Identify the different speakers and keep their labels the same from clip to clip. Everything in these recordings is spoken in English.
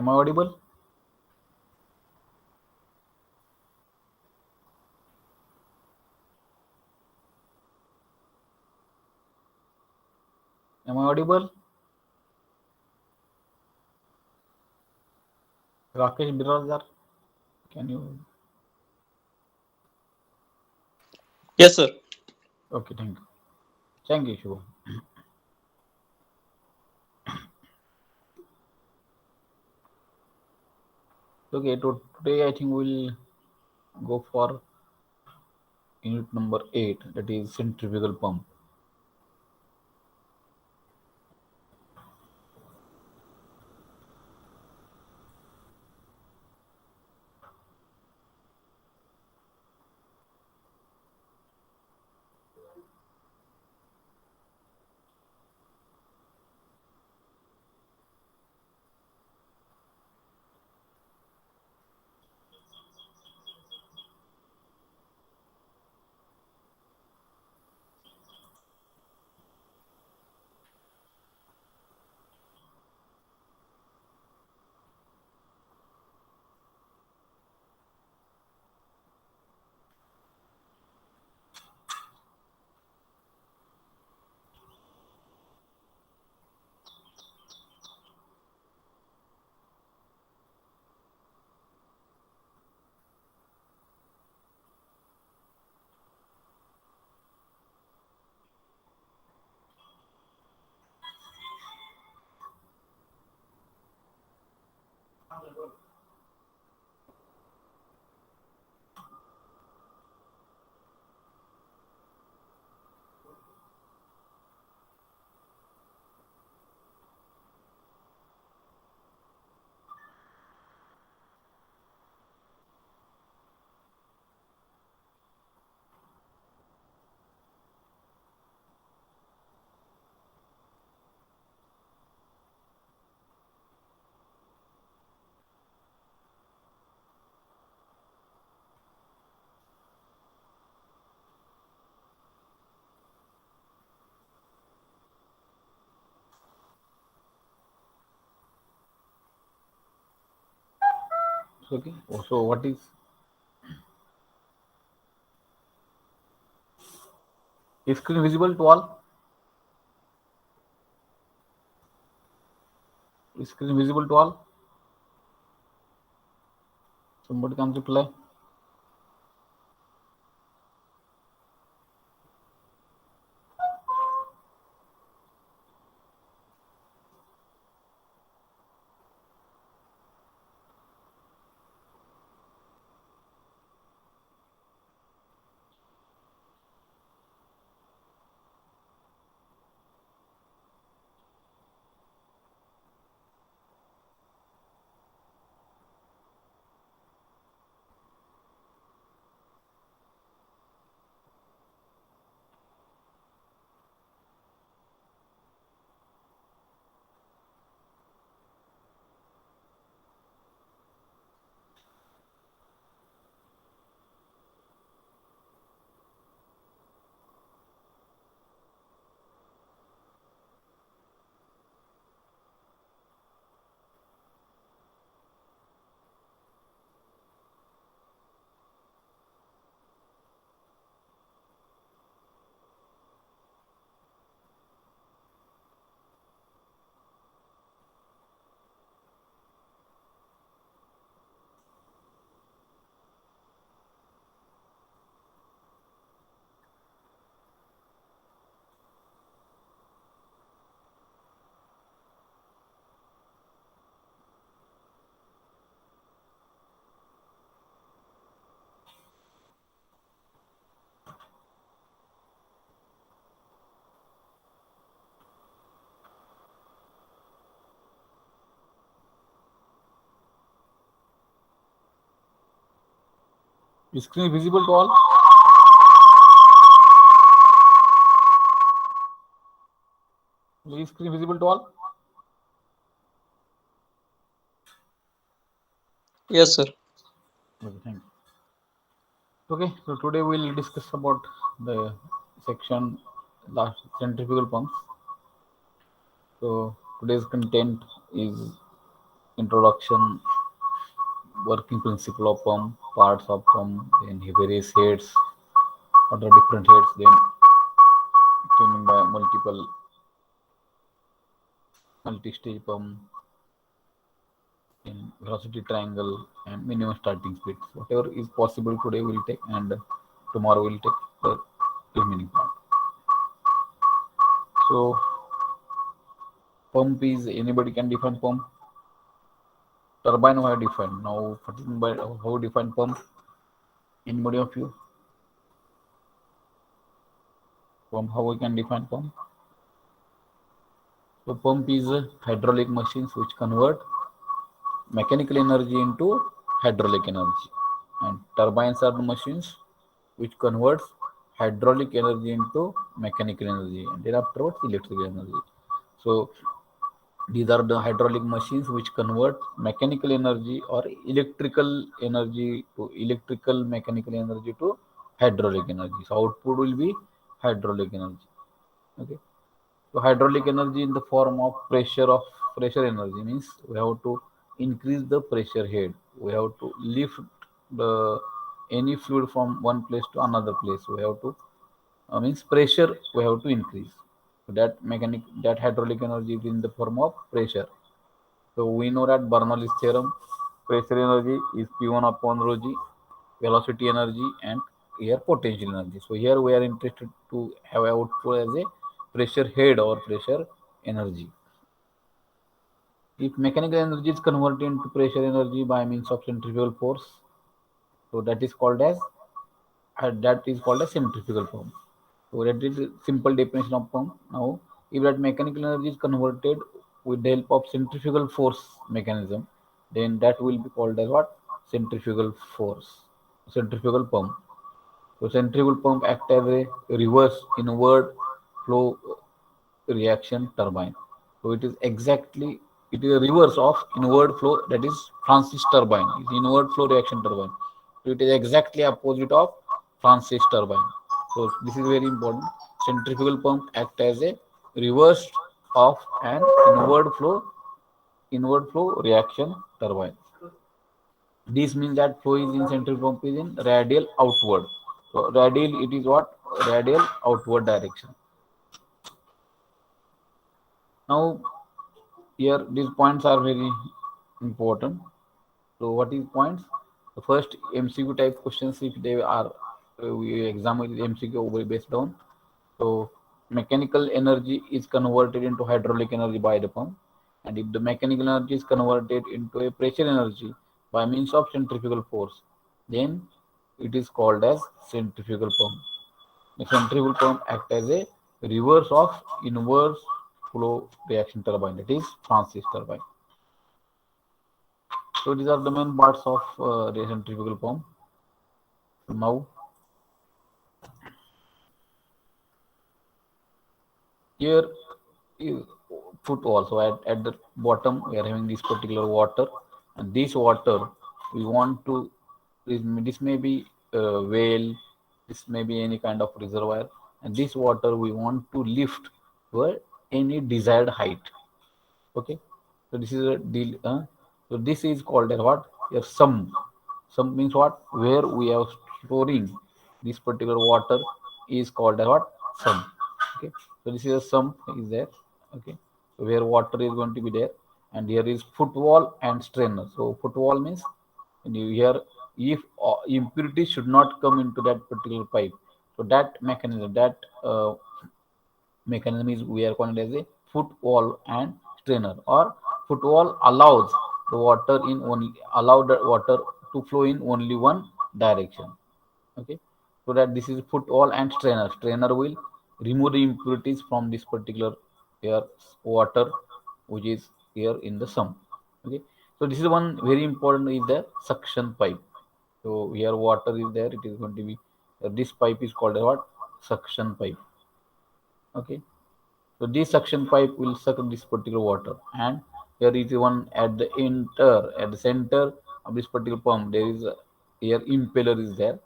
Speaker 1: Am I audible? Am I audible? Rakesh Birazar, can you?
Speaker 2: Yes, sir.
Speaker 1: Okay, thank you. Thank you, Shubham. Okay, today I think we'll go for unit number 8, that is centrifugal pump. Okay, so what is screen visible to all? Is screen visible to all? Somebody can reply. Is screen visible to all? Is screen visible to all?
Speaker 2: Yes, sir.
Speaker 1: Okay, thank you. Okay, so today we'll discuss about the section last centrifugal pumps. So today's content is introduction, working principle of pump, parts of pump, then various heads, what are different heads, then tuning by multi-stage pump, in velocity triangle, and minimum starting speed. Whatever is possible today we'll take, and tomorrow we'll take the remaining part. So pump is, anybody can define pump. Turbine we have defined. Now what is by how define pump? Anybody of you? Pump, how we can define pump? So pump is hydraulic machines which convert mechanical energy into hydraulic energy, and turbines are the machines which converts hydraulic energy into mechanical energy, and then afterwards electrical energy. So these are the hydraulic machines which convert mechanical energy or electrical mechanical energy to hydraulic energy. So output will be hydraulic energy. Okay. So hydraulic energy in the form of pressure energy means we have to increase the pressure head. We have to lift the any fluid from one place to another place. We have to means pressure we have to increase. So that hydraulic energy is in the form of pressure. So we know that Bernoulli's theorem, pressure energy is P1 upon rho g, velocity energy and here potential energy. So here we are interested to have output as a pressure head or pressure energy. If mechanical energy is converted into pressure energy by means of centrifugal force, so that is called a centrifugal pump. So that is a simple definition of pump. Now, if that mechanical energy is converted with the help of centrifugal force mechanism, then that will be called as what? Centrifugal force, centrifugal pump. So centrifugal pump act as a reverse inward flow reaction turbine. So it is a reverse of inward flow, that is Francis turbine. It's inward flow reaction turbine. So it is exactly opposite of Francis turbine. So this is very important. Centrifugal pump act as a reverse of an inward flow reaction turbine. This means that flow is in centrifugal pump is in radial outward. So radial, it is what? Radial outward direction. Now here these points are very important. So what is points? The first MCQ type questions, if they are we examine MCQ based on. So mechanical energy is converted into hydraulic energy by the pump, and if the mechanical energy is converted into a pressure energy by means of centrifugal force, then it is called as centrifugal pump. The centrifugal pump act as a reverse of inverse flow reaction turbine, that is Francis turbine. So these are the main parts of the centrifugal pump. Now here is footwall. So at the bottom we are having this particular water, and this water we want to this may be well, this may be any kind of reservoir, and this water we want to lift to any desired height. Okay, so this is a deal. So this is called as what? A sum. Sum means what? Where we are storing this particular water is called as what? Sum. Okay, so this is a sum is there. Okay, so where water is going to be there, and here is footwall and strainer. So footwall means, and you here, if impurity should not come into that particular pipe, so that mechanism is we are calling it as a footwall and strainer, or footwall allows the water in only allow the water to flow in only one direction. Okay, so that this is footwall and strainer will remove the impurities from this particular here water which is here in the sump. Okay, so this is one very important is the suction pipe. So here water is there, it is going to be this pipe is called a what? Suction pipe. Okay, so this suction pipe will suck this particular water, and here is one at the center of this particular pump. There is a here impeller is there.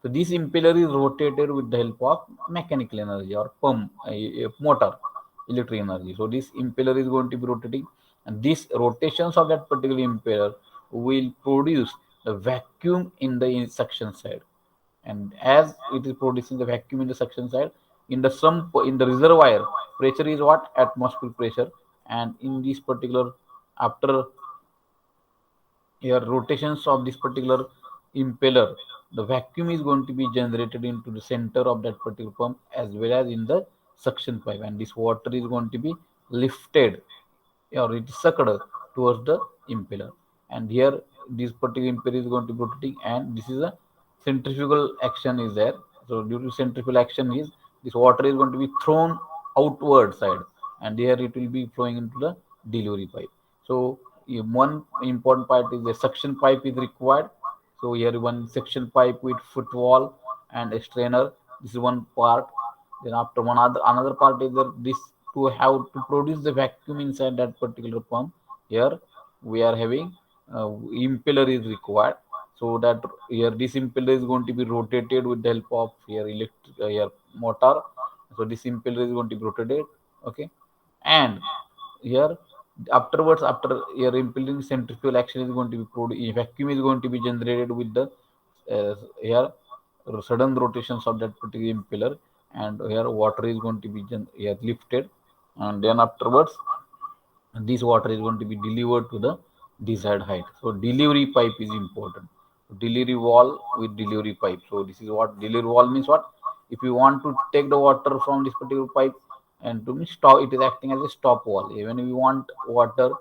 Speaker 1: So this impeller is rotated with the help of mechanical energy or pump, a motor, electric energy. So this impeller is going to be rotating, and these rotations of that particular impeller will produce the vacuum in the suction side, and as it is producing the vacuum in the suction side, in the in the reservoir pressure is what, atmospheric pressure, and in this particular, after here rotations of this particular impeller, the vacuum is going to be generated into the center of that particular pump as well as in the suction pipe, and this water is going to be lifted or it is sucked towards the impeller, and here this particular impeller is going to be rotating, and this is a centrifugal action is there. So due to centrifugal action is, this water is going to be thrown outward side, and here it will be flowing into the delivery pipe. So one important part is the suction pipe is required. So here one suction pipe with footwall and a strainer. This is one part. Then after one other another part is that this, to have to produce the vacuum inside that particular pump. Here we are having impeller is required. So that here this impeller is going to be rotated with the help of here electric here motor. So this impeller is going to be rotated. Okay, and here afterwards, after your impelling centrifugal action is going to be produced, vacuum is going to be generated with the here sudden rotations of that particular impeller, and here water is going to be here lifted, and then afterwards this water is going to be delivered to the desired height. So delivery pipe is important. Delivery wall with delivery pipe. So this is what delivery wall means. What if you want to take the water from this particular pipe and to stop, it is acting as a stop wall. Even if you want water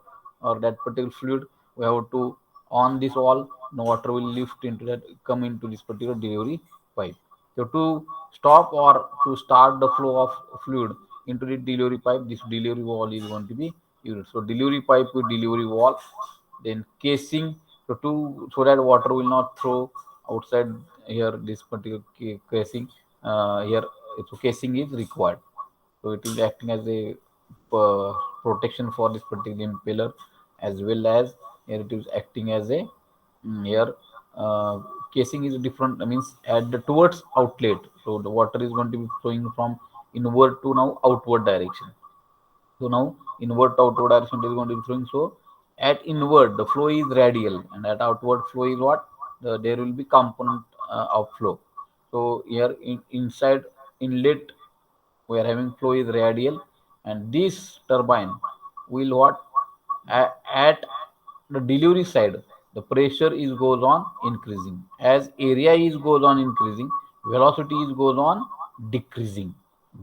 Speaker 1: or that particular fluid, we have to on this wall, the water will lift into that, come into this particular delivery pipe. So to stop or to start the flow of fluid into the delivery pipe, this delivery wall is going to be used. So delivery pipe with delivery wall, then casing, so to, so that water will not throw outside here this particular casing here. So casing is required. So it will be acting as a protection for this particular impeller, as well as here it is acting as a here casing is different, means at the towards outlet. So the water is going to be flowing from inward to now outward direction. So now inward to outward direction is going to be flowing. So at inward the flow is radial, and at outward flow is what, there will be component of flow. So here inside inlet we are having flow is radial, and this turbine will what, at the delivery side the pressure is goes on increasing, as area is goes on increasing, velocity is goes on decreasing.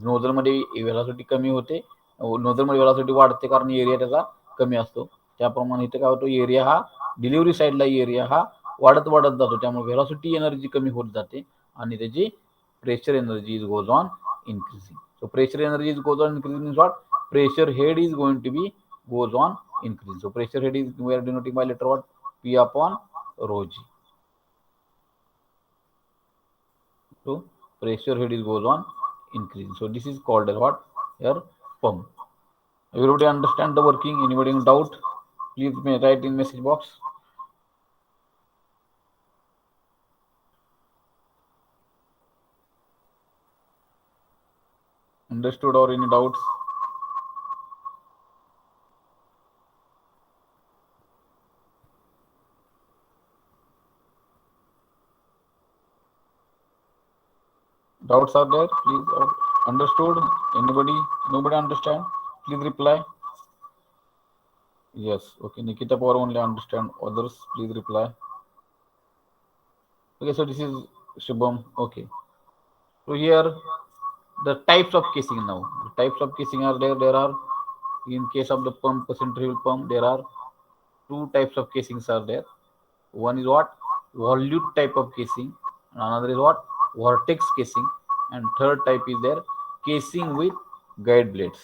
Speaker 1: Nozzle मध्ये velocity कमी होते, nozzle मध्ये velocity वाढते कारण area त्याचा कमी असतो. त्याप्रमाणे इथे काय होतो, एरिया हा डिलिव्हरी साईडला एरिया हा वाढत वाढत जातो, त्यामुळे व्हेलॉसिटी एनर्जी कमी होत जाते आणि त्याची pressure energy is goes on increasing. So pressure energy is goes on increasing means what? Pressure head is going to be goes on increasing. So pressure head is, we are denoting by letter what? P upon rho g. So pressure head is goes on increasing. So this is called as what? Here pump. Everybody understand the working? Anybody in doubt? Please write in message box. Understood or any doubts? Doubts are there? Please, or understood? Anybody? Nobody understand? Please reply. Yes. Okay. Nikita Power only understand. Others, please reply. Okay. So this is Shubham. Okay. So here the types of casing now. The types of casing are there. There are, in case of the pump, centrifugal pump, there are two types of casings are there. One is what? Volute type of casing. And another is what? Vortex casing. And third type is there, casing with guide blades.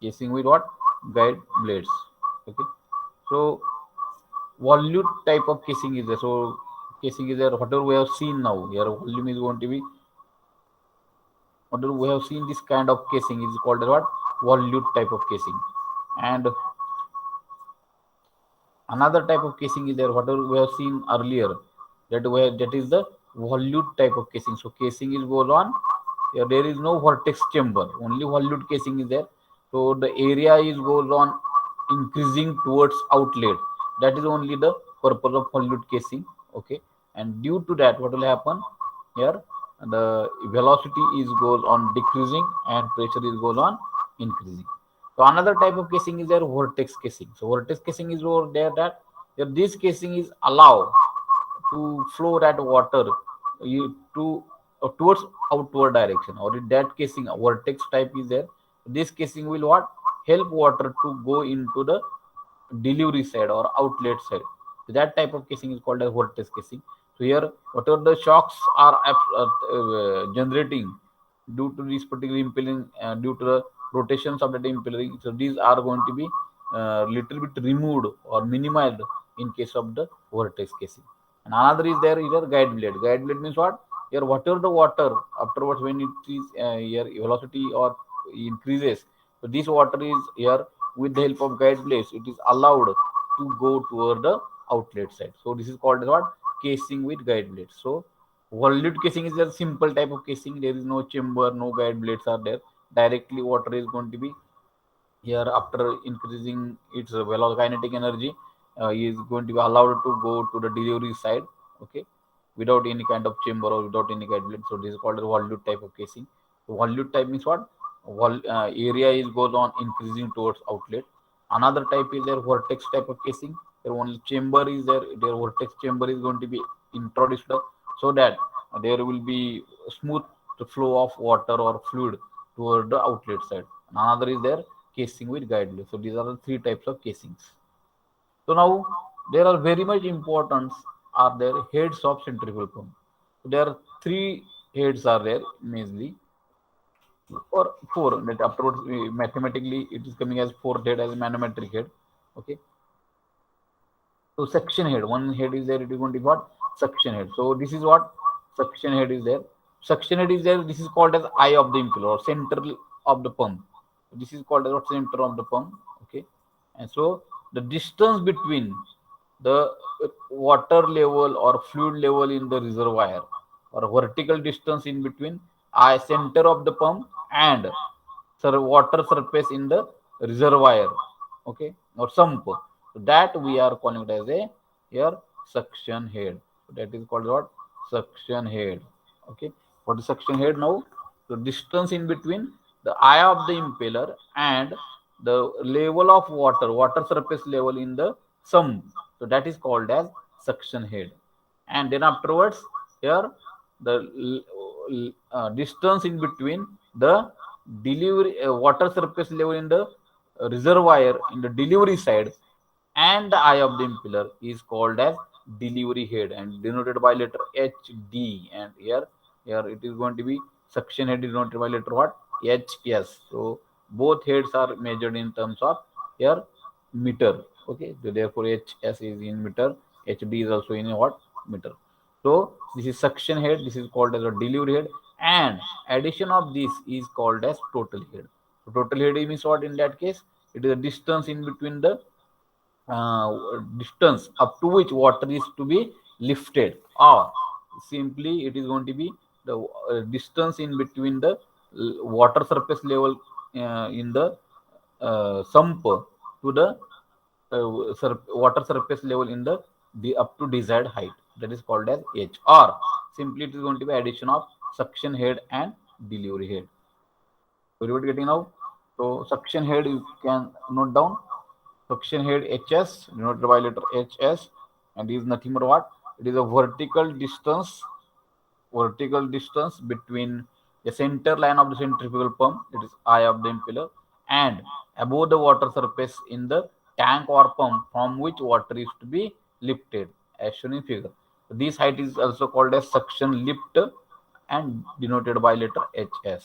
Speaker 1: Casing with what? Guide blades. Okay. So volute type of casing is there. So casing is there. Whatever we have seen now, here volume is going to be, whatever we have seen, this kind of casing is called as what? Volute type of casing. And another type of casing is there, whatever we have seen earlier, that is the volute type of casing. So casing is goes on here, there is no vortex chamber, only volute casing is there. So the area is goes on increasing towards outlet. That is only the purpose of volute casing. Okay, and due to that, what will happen here? The velocity is goes on decreasing and pressure is goes on increasing. So another type of casing is their vortex casing. So vortex casing is over there that this casing is allow to flow that water to towards outward direction, or in that casing a vortex type is there. This casing will what help water to go into the delivery side or outlet side. So that type of casing is called as vortex casing. So here whatever the shocks are generating due to this particular impelling, due to the rotations of the impelling, so these are going to be little bit removed or minimized in case of the vortex casing. And another is there either guide blade. Guide blade means what? Here whatever the water afterwards when it is here velocity or increases, so this water is here with the help of guide blades, it is allowed to go toward the outlet side. So this is called as what? Casing with guide blades. So volute casing is a simple type of casing. There is no chamber, no guide blades are there. Directly water is going to be here after increasing its kinetic energy, is going to be allowed to go to the delivery side. Okay, without any kind of chamber or without any guide blade. So this is called a volute type of casing. So volute type means what? Area is goes on increasing towards outlet. Another type is their vortex type of casing. There only chamber is there. Their vortex chamber is going to be introduced so that there will be smooth flow of water or fluid toward the outlet side. Another is there casing with guide blade. So these are the three types of casings. So now there are very much importance are there heads of centrifugal pump. So there are three heads are there mainly, or four. That afterwards mathematically it is coming as fourth head as a manometric head. Okay. So suction head, one head is there. It is going to be what? Suction head. So this is what suction head is there. Suction head is there. This is called as eye of the impeller or center of the pump. This is called as what? Center of the pump. Okay, and so the distance between the water level or fluid level in the reservoir, or vertical distance in between eye center of the pump and water surface in the reservoir. Okay, or sump. So that we are calling it as a here suction head. So that is called what? Suction head. Okay, for the suction head now, the distance in between the eye of the impeller and the level of water surface level in the sump. So that is called as suction head. And then afterwards here the distance in between the delivery water surface level in the reservoir in the delivery side and the eye of the impeller is called as delivery head and denoted by letter HD. And here it is going to be suction head denoted by letter what? HS. So both heads are measured in terms of here meter. Okay, so therefore HS is in meter, HD is also in what? Meter. So this is suction head, this is called as a delivery head, and addition of this is called as total head. So total head means what in that case? It is a distance in between the distance up to which water is to be lifted, or simply it is going to be the distance in between the water surface level in the sump to the water surface level in the up to desired height. That is called as H, or simply it is going to be addition of suction head and delivery head. Everybody getting now? So suction head you can note down. Suction head HS denoted by letter HS, and is nothing but what? It is a vertical distance between the center line of the centrifugal pump, that is eye of the impeller, and above the water surface in the tank or pump from which water is to be lifted, as shown in figure. So this height is also called as suction lift and denoted by letter HS.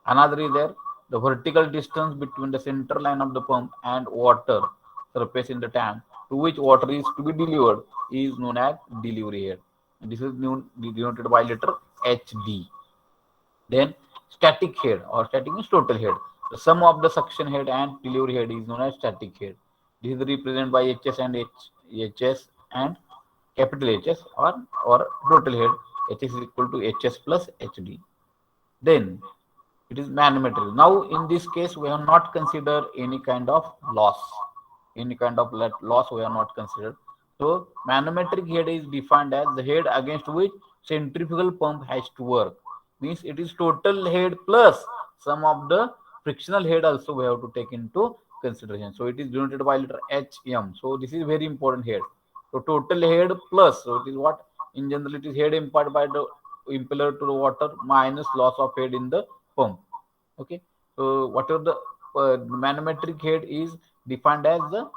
Speaker 1: Another is there the vertical distance between the center line of the pump and water surface in the tank to which water is to be delivered is known as delivery head. And this is denoted by letter HD. Then static head or static means total head. The sum of the suction head and delivery head is known as static head. This is represented by HS and HS and capital HS, or total head. HS is equal to HS plus HD. Then it is manometric. Now in this case we have not considered any kind of loss. Any kind of loss we are not considered. So manometric head is defined as the head against which centrifugal pump has to work. Means it is total head plus some of the frictional head also we have to take into consideration. So it is denoted by letter HM. So this is very important head. So total head plus, so it is what in general it is head imparted by the impeller to the water minus loss of head in the pump. Okay, so whatever the manometric head is defined as the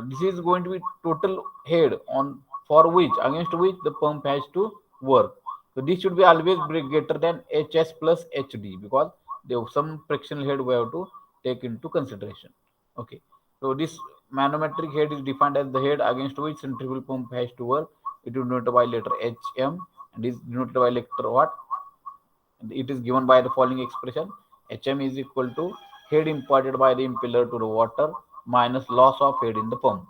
Speaker 1: this is going to be total head on for which against which the pump has to work. So this should be always greater than HS plus HD because there some frictional head we have to take into consideration. Okay, so this manometric head is defined as the head against which centrifugal pump has to work. It is denoted by letter HM and is denoted by letter what? It is given by the following expression: Hm is equal to head imparted by the impeller to the water minus loss of head in the pump.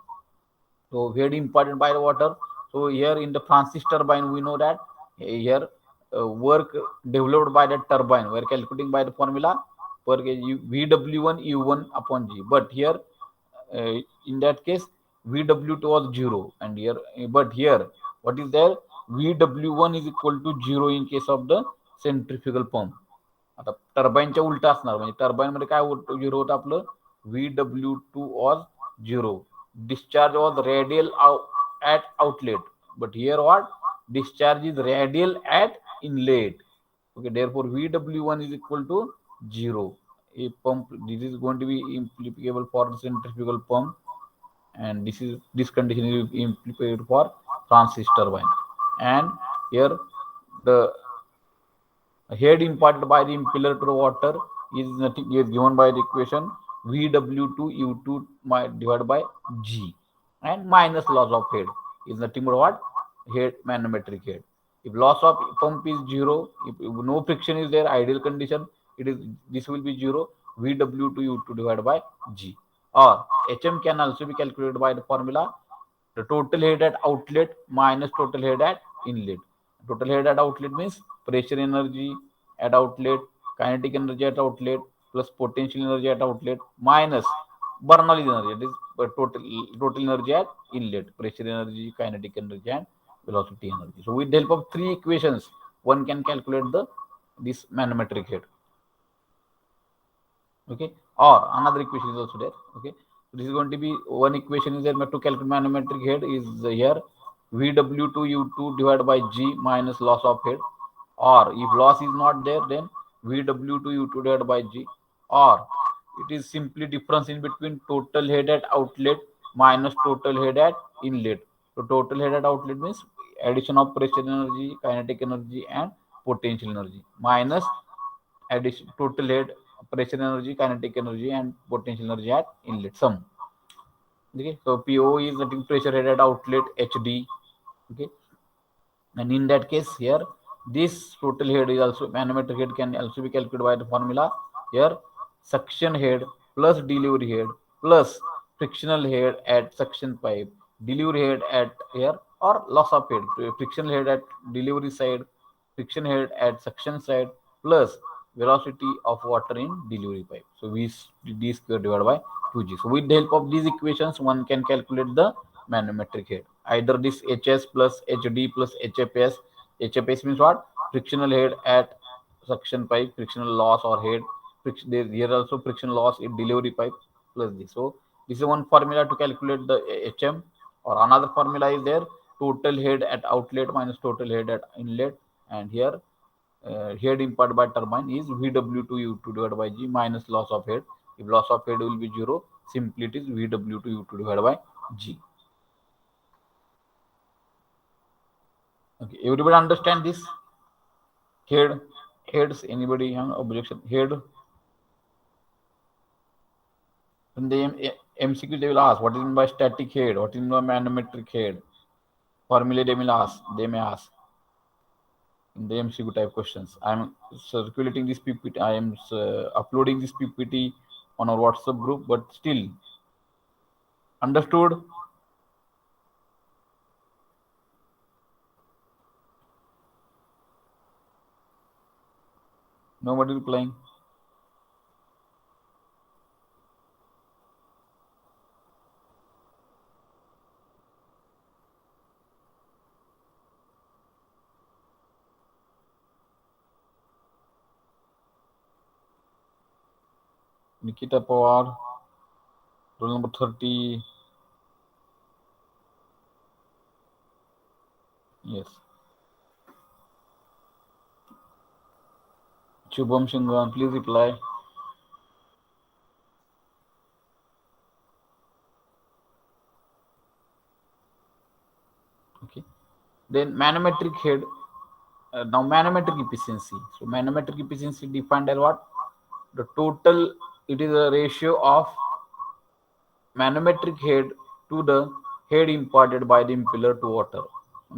Speaker 1: So head imparted by the water. So here in the Francis turbine, we know that here work developed by the turbine. We are calculating by the formula per VW1 U1 upon G. But here, in that case, VW2 was zero, and here, but here, what is there? VW1 is equal to zero in case of the centrifugal pump. आता टर्बाईनच्या उलट असणार म्हणजे turbine मध्ये काय zero होतं आपलं VW2 was zero discharge was radial at outlet, but here what discharge is radial at inlet. Okay, therefore VW1 is equal to 0. A pump, this is going to be applicable for the centrifugal pump, and this condition is implemented for Francis turbine. And here the head imparted by the impeller to the water is nothing is given by the equation VW2 U2 divided by G, and minus loss of head is nothing but what? Head manometric head. If loss of pump is zero, if no friction is there, ideal condition, it is this will be zero. VW2 U2 divided by G. Or HM can also be calculated by the formula the total head at outlet minus total head at inlet. Total head at outlet means pressure energy at outlet, kinetic energy at outlet, plus potential energy at outlet minus Bernoulli energy. It is total energy at inlet, pressure energy, kinetic energy, and velocity energy. So with the help of three equations, one can calculate the this manometric head. Okay, or another equation is also there. Okay, so this is going to be one equation is there to calculate manometric head is here VW2 U2 divided by G minus loss of head, or if loss is not there then VW2 U2 divided by G, or it is simply difference in between total head at outlet minus total head at inlet. So total head at outlet means addition of pressure energy, kinetic energy, and potential energy minus addition total head pressure energy, kinetic energy, and potential energy at inlet sum. Okay, so PO is the pressure head at outlet HD. Okay, and in that case here this total head is also manometric head can also be calculated by the formula here suction head plus delivery head plus frictional head at suction pipe, delivery head at here, or loss of head, frictional head at delivery side, friction head at suction side, plus velocity of water in delivery pipe. So V d square divided by 2G. So with the help of these equations one can calculate the manometric head. Either this HS plus HD plus HFS. HFS means what? Frictional head at suction pipe, frictional loss or head. Here also friction loss in delivery pipe plus this. So this is one formula to calculate the HM, or another formula is there total head at outlet minus total head at inlet, and here head imparted by turbine is VW2 U2 divided by G minus loss of head. If loss of head will be zero, simply it is VW2 U2 divided by G. Okay, everybody understand this? Heads, anybody have objection? Head. In the MCQ they will ask what is meant by static head, what is meant by manometric head. Formula they will ask, they may ask in the MCQ type questions. I am circulating this PPT, I am uploading this PPT on our WhatsApp group, but still understood. Nobody replying. Nikita Pawar, roll number 30. Yes. Shubham Shingan, please reply. Okay. Then manometric head. Now manometric efficiency. So manometric efficiency defined as what? The total. It is a ratio of manometric head to the head imparted by the impeller to water.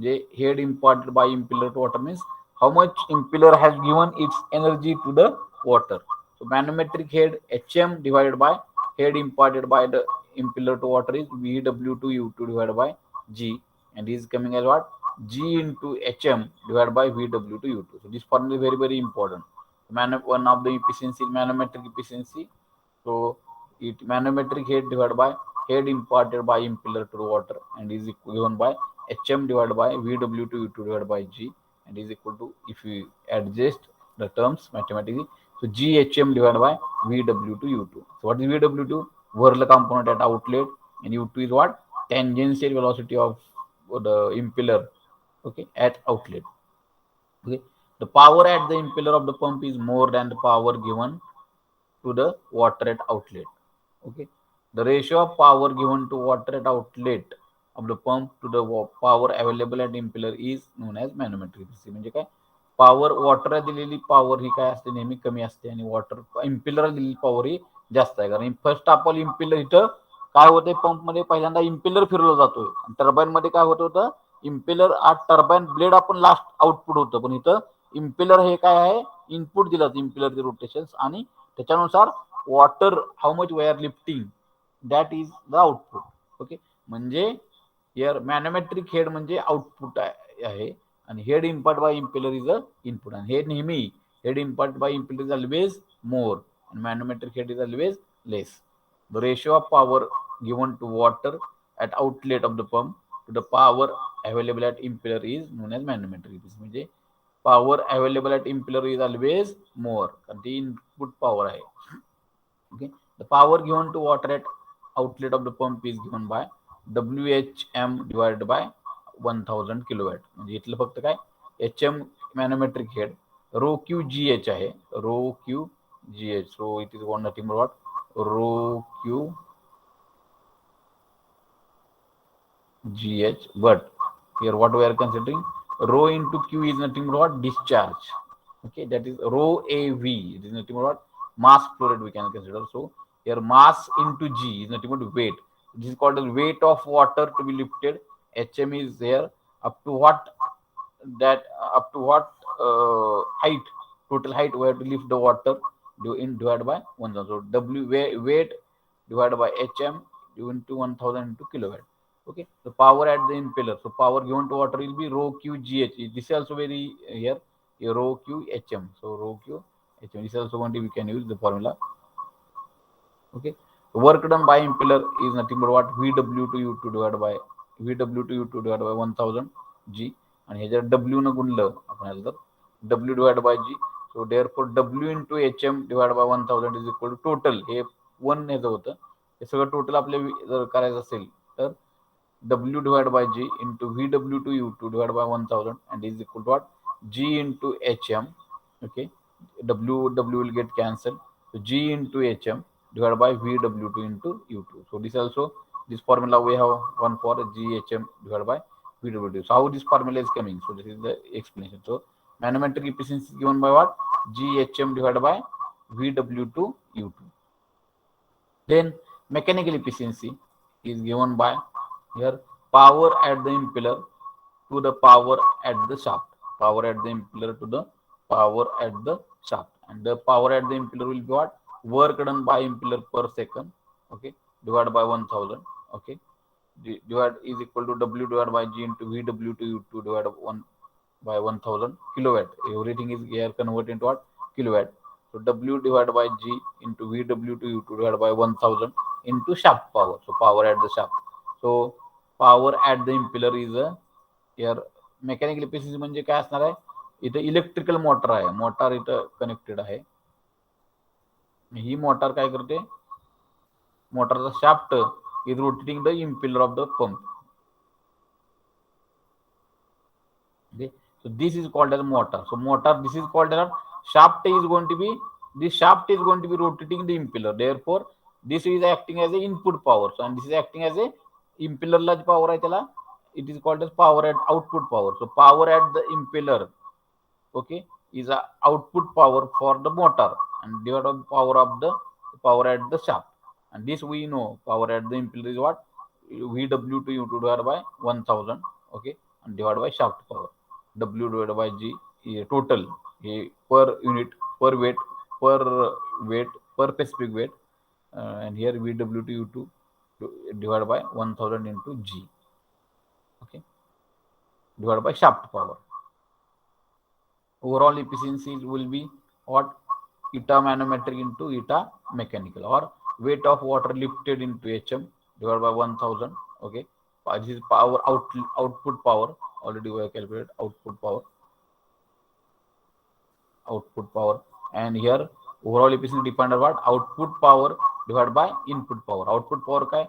Speaker 1: The head imparted by impeller to water means how much impeller has given its energy to the water. So manometric head HM divided by head imparted by the impeller to water is VW to U2 divided by G, and is coming as what? G into HM divided by VW to U2. So this formula is very very important. One of the efficiency is manometric efficiency. So it manometric head divided by head imparted by impeller to the water, and is given by HM divided by VW to U2 divided by G, and is equal to, if we adjust the terms mathematically, so GHM divided by VW to U2. So what is VW2? Whirl component at outlet, and U2 is what? Tangential velocity of the impeller, okay, at outlet. Okay, the power at the impeller of the pump is more than the power given to the water at outlet. Okay, the ratio of power given to water at outlet of the pump to the power available at impeller is known as manometric efficiency. म्हणजे काय, power वॉटरला दिलेली power ही काय असते, नेहमी कमी असते, आणि water इम्पिलरला दिलेली पॉवर ही जास्त आहे. कारण फर्स्ट ऑफ ऑल इम्पिलर इथं काय होतंय, पंप मध्ये पहिल्यांदा इम्पिलर फिरवला जातोय. टर्बाईन मध्ये काय होत होतं, इम्पिलर आज टर्बाईन ब्लेड आपण लास्ट आउटपुट होतं, पण इथं इम्पिलर हे काय आहे, इनपुट दिलं इम्पिलरचे रोटेशन, आणि त्याच्यानुसार water how much we are lifting that is the output. Okay, म्हणजे हिअर मॅनोमेट्रिक हेड म्हणजे आउटपुट आहे, आणि head impart by impeller is a input, आणि हे नेहमी head impart by impeller is always more and manometric head is always less. The ratio of power given to water at outlet of the pump to the power available at impeller is known as manometric efficiency. म्हणजे power available at impeller is always more, कारण ती input power आहे. Okay, the power given to water at outlet of the pump is given by WHM divided by 1000 kilowatt. म्हणजे इथलं फक्त काय, HM manometric head, rho Q GH आहे, rho Q GH. So it is one nothing but what, rho Q GH, but here what we are considering, rho into Q is nothing but what, discharge. Okay, that is rho AV, it is nothing but what, mass flow rate we can consider. So here mass into G is nothing but weight. This is called the weight of water to be lifted. HM is there up to what, that up to what height, total height we have to lift the water divided by 1000. So W weight divided by HM into 1000 into kilowatt. Okay, the power at the impeller, so power given to water will be rho Q GH. This is also very here, rho Q HM. So rho Q HM, this is also one we can use the formula. Okay, the work done by impeller is nothing but what, VW to U2 divided by VW to U2 divided by 1000 G, and here W न गुणलं आपण तर W divided by G. So therefore W into HM divided by 1000 is equal to total, हे one ह्याचं होतं, हे सगळं total आपले जर करायचं असेल तर W divided by G into VW to U2 divided by 1000, and is equal to what, G into HM. Okay, W will get cancelled, so G into HM divided by VW2 into U2. So this also, this formula we have one for GHM divided by VW2. So how this formula is coming? So this is the explanation. So manometric efficiency is given by what, GHM divided by VW2 U2. Then mechanical efficiency is given by here power at the impeller to the power at the shaft. Power at the impeller to the power at the shaft, and the power at the impeller will be what, work done by impeller per second, okay, divided by 1000. Okay, divide is equal to W divided by G into VW to U2 divided by 1000 kilowatt. Everything is here converted into what, kilowatt. So W divided by G into VW to U2 divided by 1000 into shaft power. So power at the shaft. So power at the impeller is a here mechanical efficiency म्हणजे काय असणार आहे, इथे electrical motor आहे, motor इथं connected आहे, ही motor काय करते, मोटारचा shaft is rotating the impeller of the pump. Okay. So this is called as motor. So motor, this is called as shaft is going to be, this shaft is going to be rotating the impeller. Therefore, this is acting as a input power. So and this is acting as a impeller la power आहे त्याला, it is called as power at output power. So power at the impeller, okay, is a output power for the motor and divided by power at the shaft. And this we know power at the impeller is what, VW to U2 divided by 1000, okay, and divided by shaft power. W divided by G total per unit, per weight, per weight, per specific weight, and here VW to U2 divided by 1000 into G, okay, divided by shaft power. Overall efficiency will be what, eta manometric into eta mechanical, or weight of water lifted into HM divided by 1000, okay. This is power output power, already we have calculated output power, and here overall efficiency depend on what, output power divided by input power. Output power काय,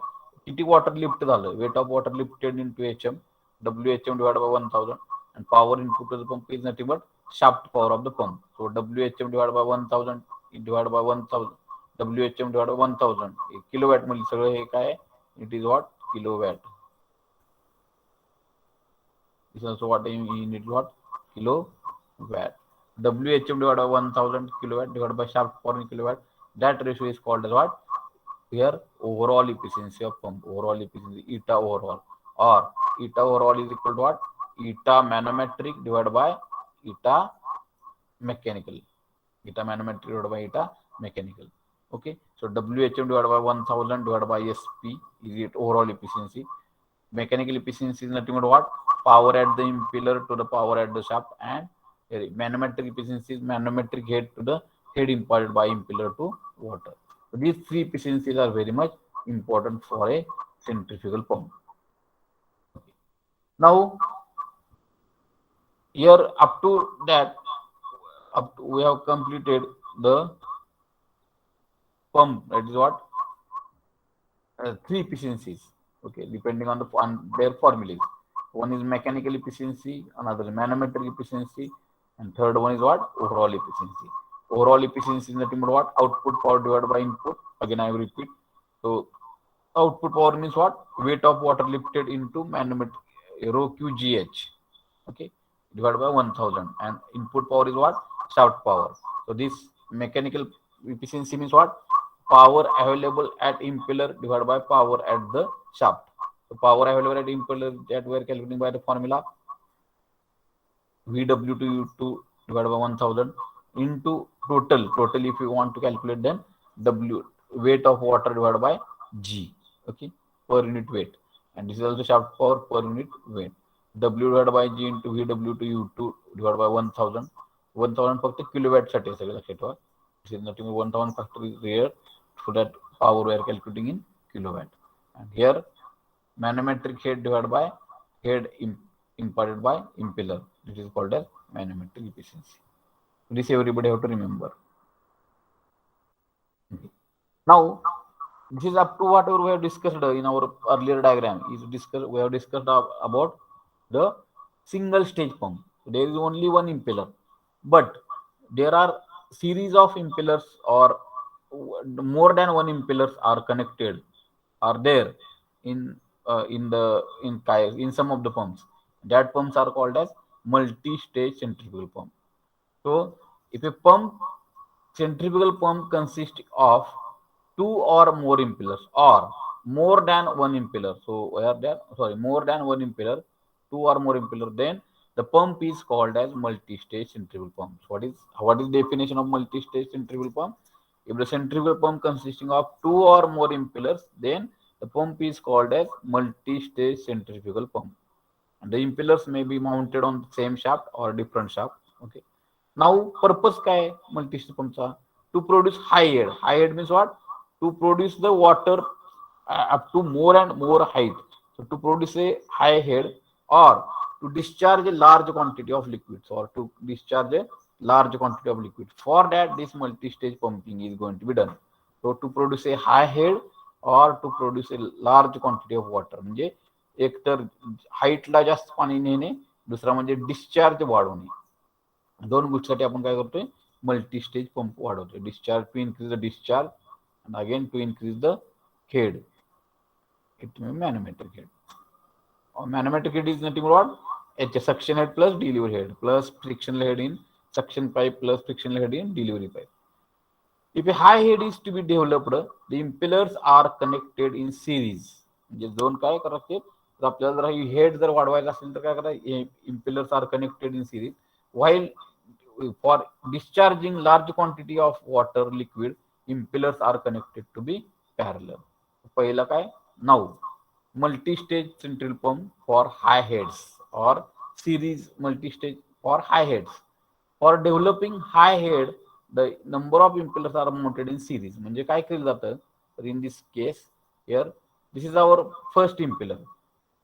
Speaker 1: किती water lift झालं, weight of water lifted into HM, WHM divided by 1000, and power input to the pump is nothing but shaft power of the pump. So WHM divided by 1000 divided by 1000, WHM divided by 1000 kilowatt मध्ये सगळं हे काय, it is what, kilowatt. This is also what in it what, kilowatt. WHM divided by 1000 kilowatt divided by shaft power in kilowatt. That ratio is called as what? Here overall efficiency of pump. Overall efficiency eta overall, or eta overall is equal to what? Eta manometric divided by eta mechanical. Eta manometric divided by eta mechanical. Okay. So WHM divided by 1000 divided by SP is it overall efficiency. Mechanical efficiency is nothing but what? Power at the impeller to the power at the shaft, and manometric efficiency is manometric head to the head imparted by impeller to water. So these three efficiencies are very much important for a centrifugal pump. Okay. Now, here up to that, we have completed the pump. That is what, three efficiencies. Okay, depending on their formulas. One is mechanical efficiency, another is manometric efficiency, and third one is what, overall efficiency. Overall efficiency is nothing but what, output power divided by input. Again, I will repeat. So output power means what, weight of water lifted into manometric rho QGH, okay, divided by 1000, and input power is what, shaft power. So this mechanical efficiency means what, power available at impeller divided by power at the shaft. So power available at impeller that we are calculating by the formula VW to U2 divided by 1000 into total if you want to calculate, then W weight of water divided by G, okay, per unit weight, and this is also shaft power per unit weight. W divided by G into VW to U2 divided by 1000. 1000 फक्त kilowatt साठी सगळं लक्षात ठेवा. This is nothing 1000 factor is there, so that power we are calculating in kilowatt. And here manometric head divided by head imparted by impeller. This is called as manometric efficiency. This everybody have to remember. Okay. Now, this is up to whatever we have discussed in our earlier diagram. We have discussed about the single stage pump. So there is only one impeller, but there are series of impellers, or more than one impellers are connected, are there in some of the pumps. That pumps are called as multi-stage centrifugal pump. So if a centrifugal pump consists of two or more impellers, or more than one impeller, more than one impeller, two or more impeller, then the pump is called as multi-stage centrifugal pump. What is definition of multi-stage centrifugal pump? If the centrifugal pump consisting of two or more impellers, then the pump is called as multi-stage centrifugal pump. And the impellers may be mounted on the same shaft or different shaft. Okay. Now, purpose काय multi-stage pump चा? To produce high head. High head means what? To produce the water up to more and more height. So to produce a high head, or to discharge a large quantity of liquids, or to discharge a large quantity of liquid. For that, this multi-stage pumping is going to be done. So to produce a high head or to produce a large quantity of water, म्हणजे एक तर हाईटला जास्त पाणी नेणे, दुसरा म्हणजे discharge वाढवणे. दोन गोष्टीसाठी आपण काय करतोय, मल्टी स्टेज पंप वाढवतोय. Discharge to increase the discharge and again to increase the head. It may be manometric head. Or manometric head is nothing but what? It's a suction head plus delivery head plus frictional head in suction pipe plus frictional head in delivery pipe. If a high head is to be developed, the impellers are connected in series. म्हणजे दोन काय करायचे, तर आपल्याला जर head जर वाढवायचा असेल तर काय करायचं, impellers are connected in series. While for discharging large quantity of water liquid, impellers are connected to be parallel. पहिला काय, now multi-stage central pump for high heads or series multi-stage for high heads. For developing high head, the number of impellers are mounted in series. म्हणजे काय केलं जातं, तर in this case here this is our first impeller.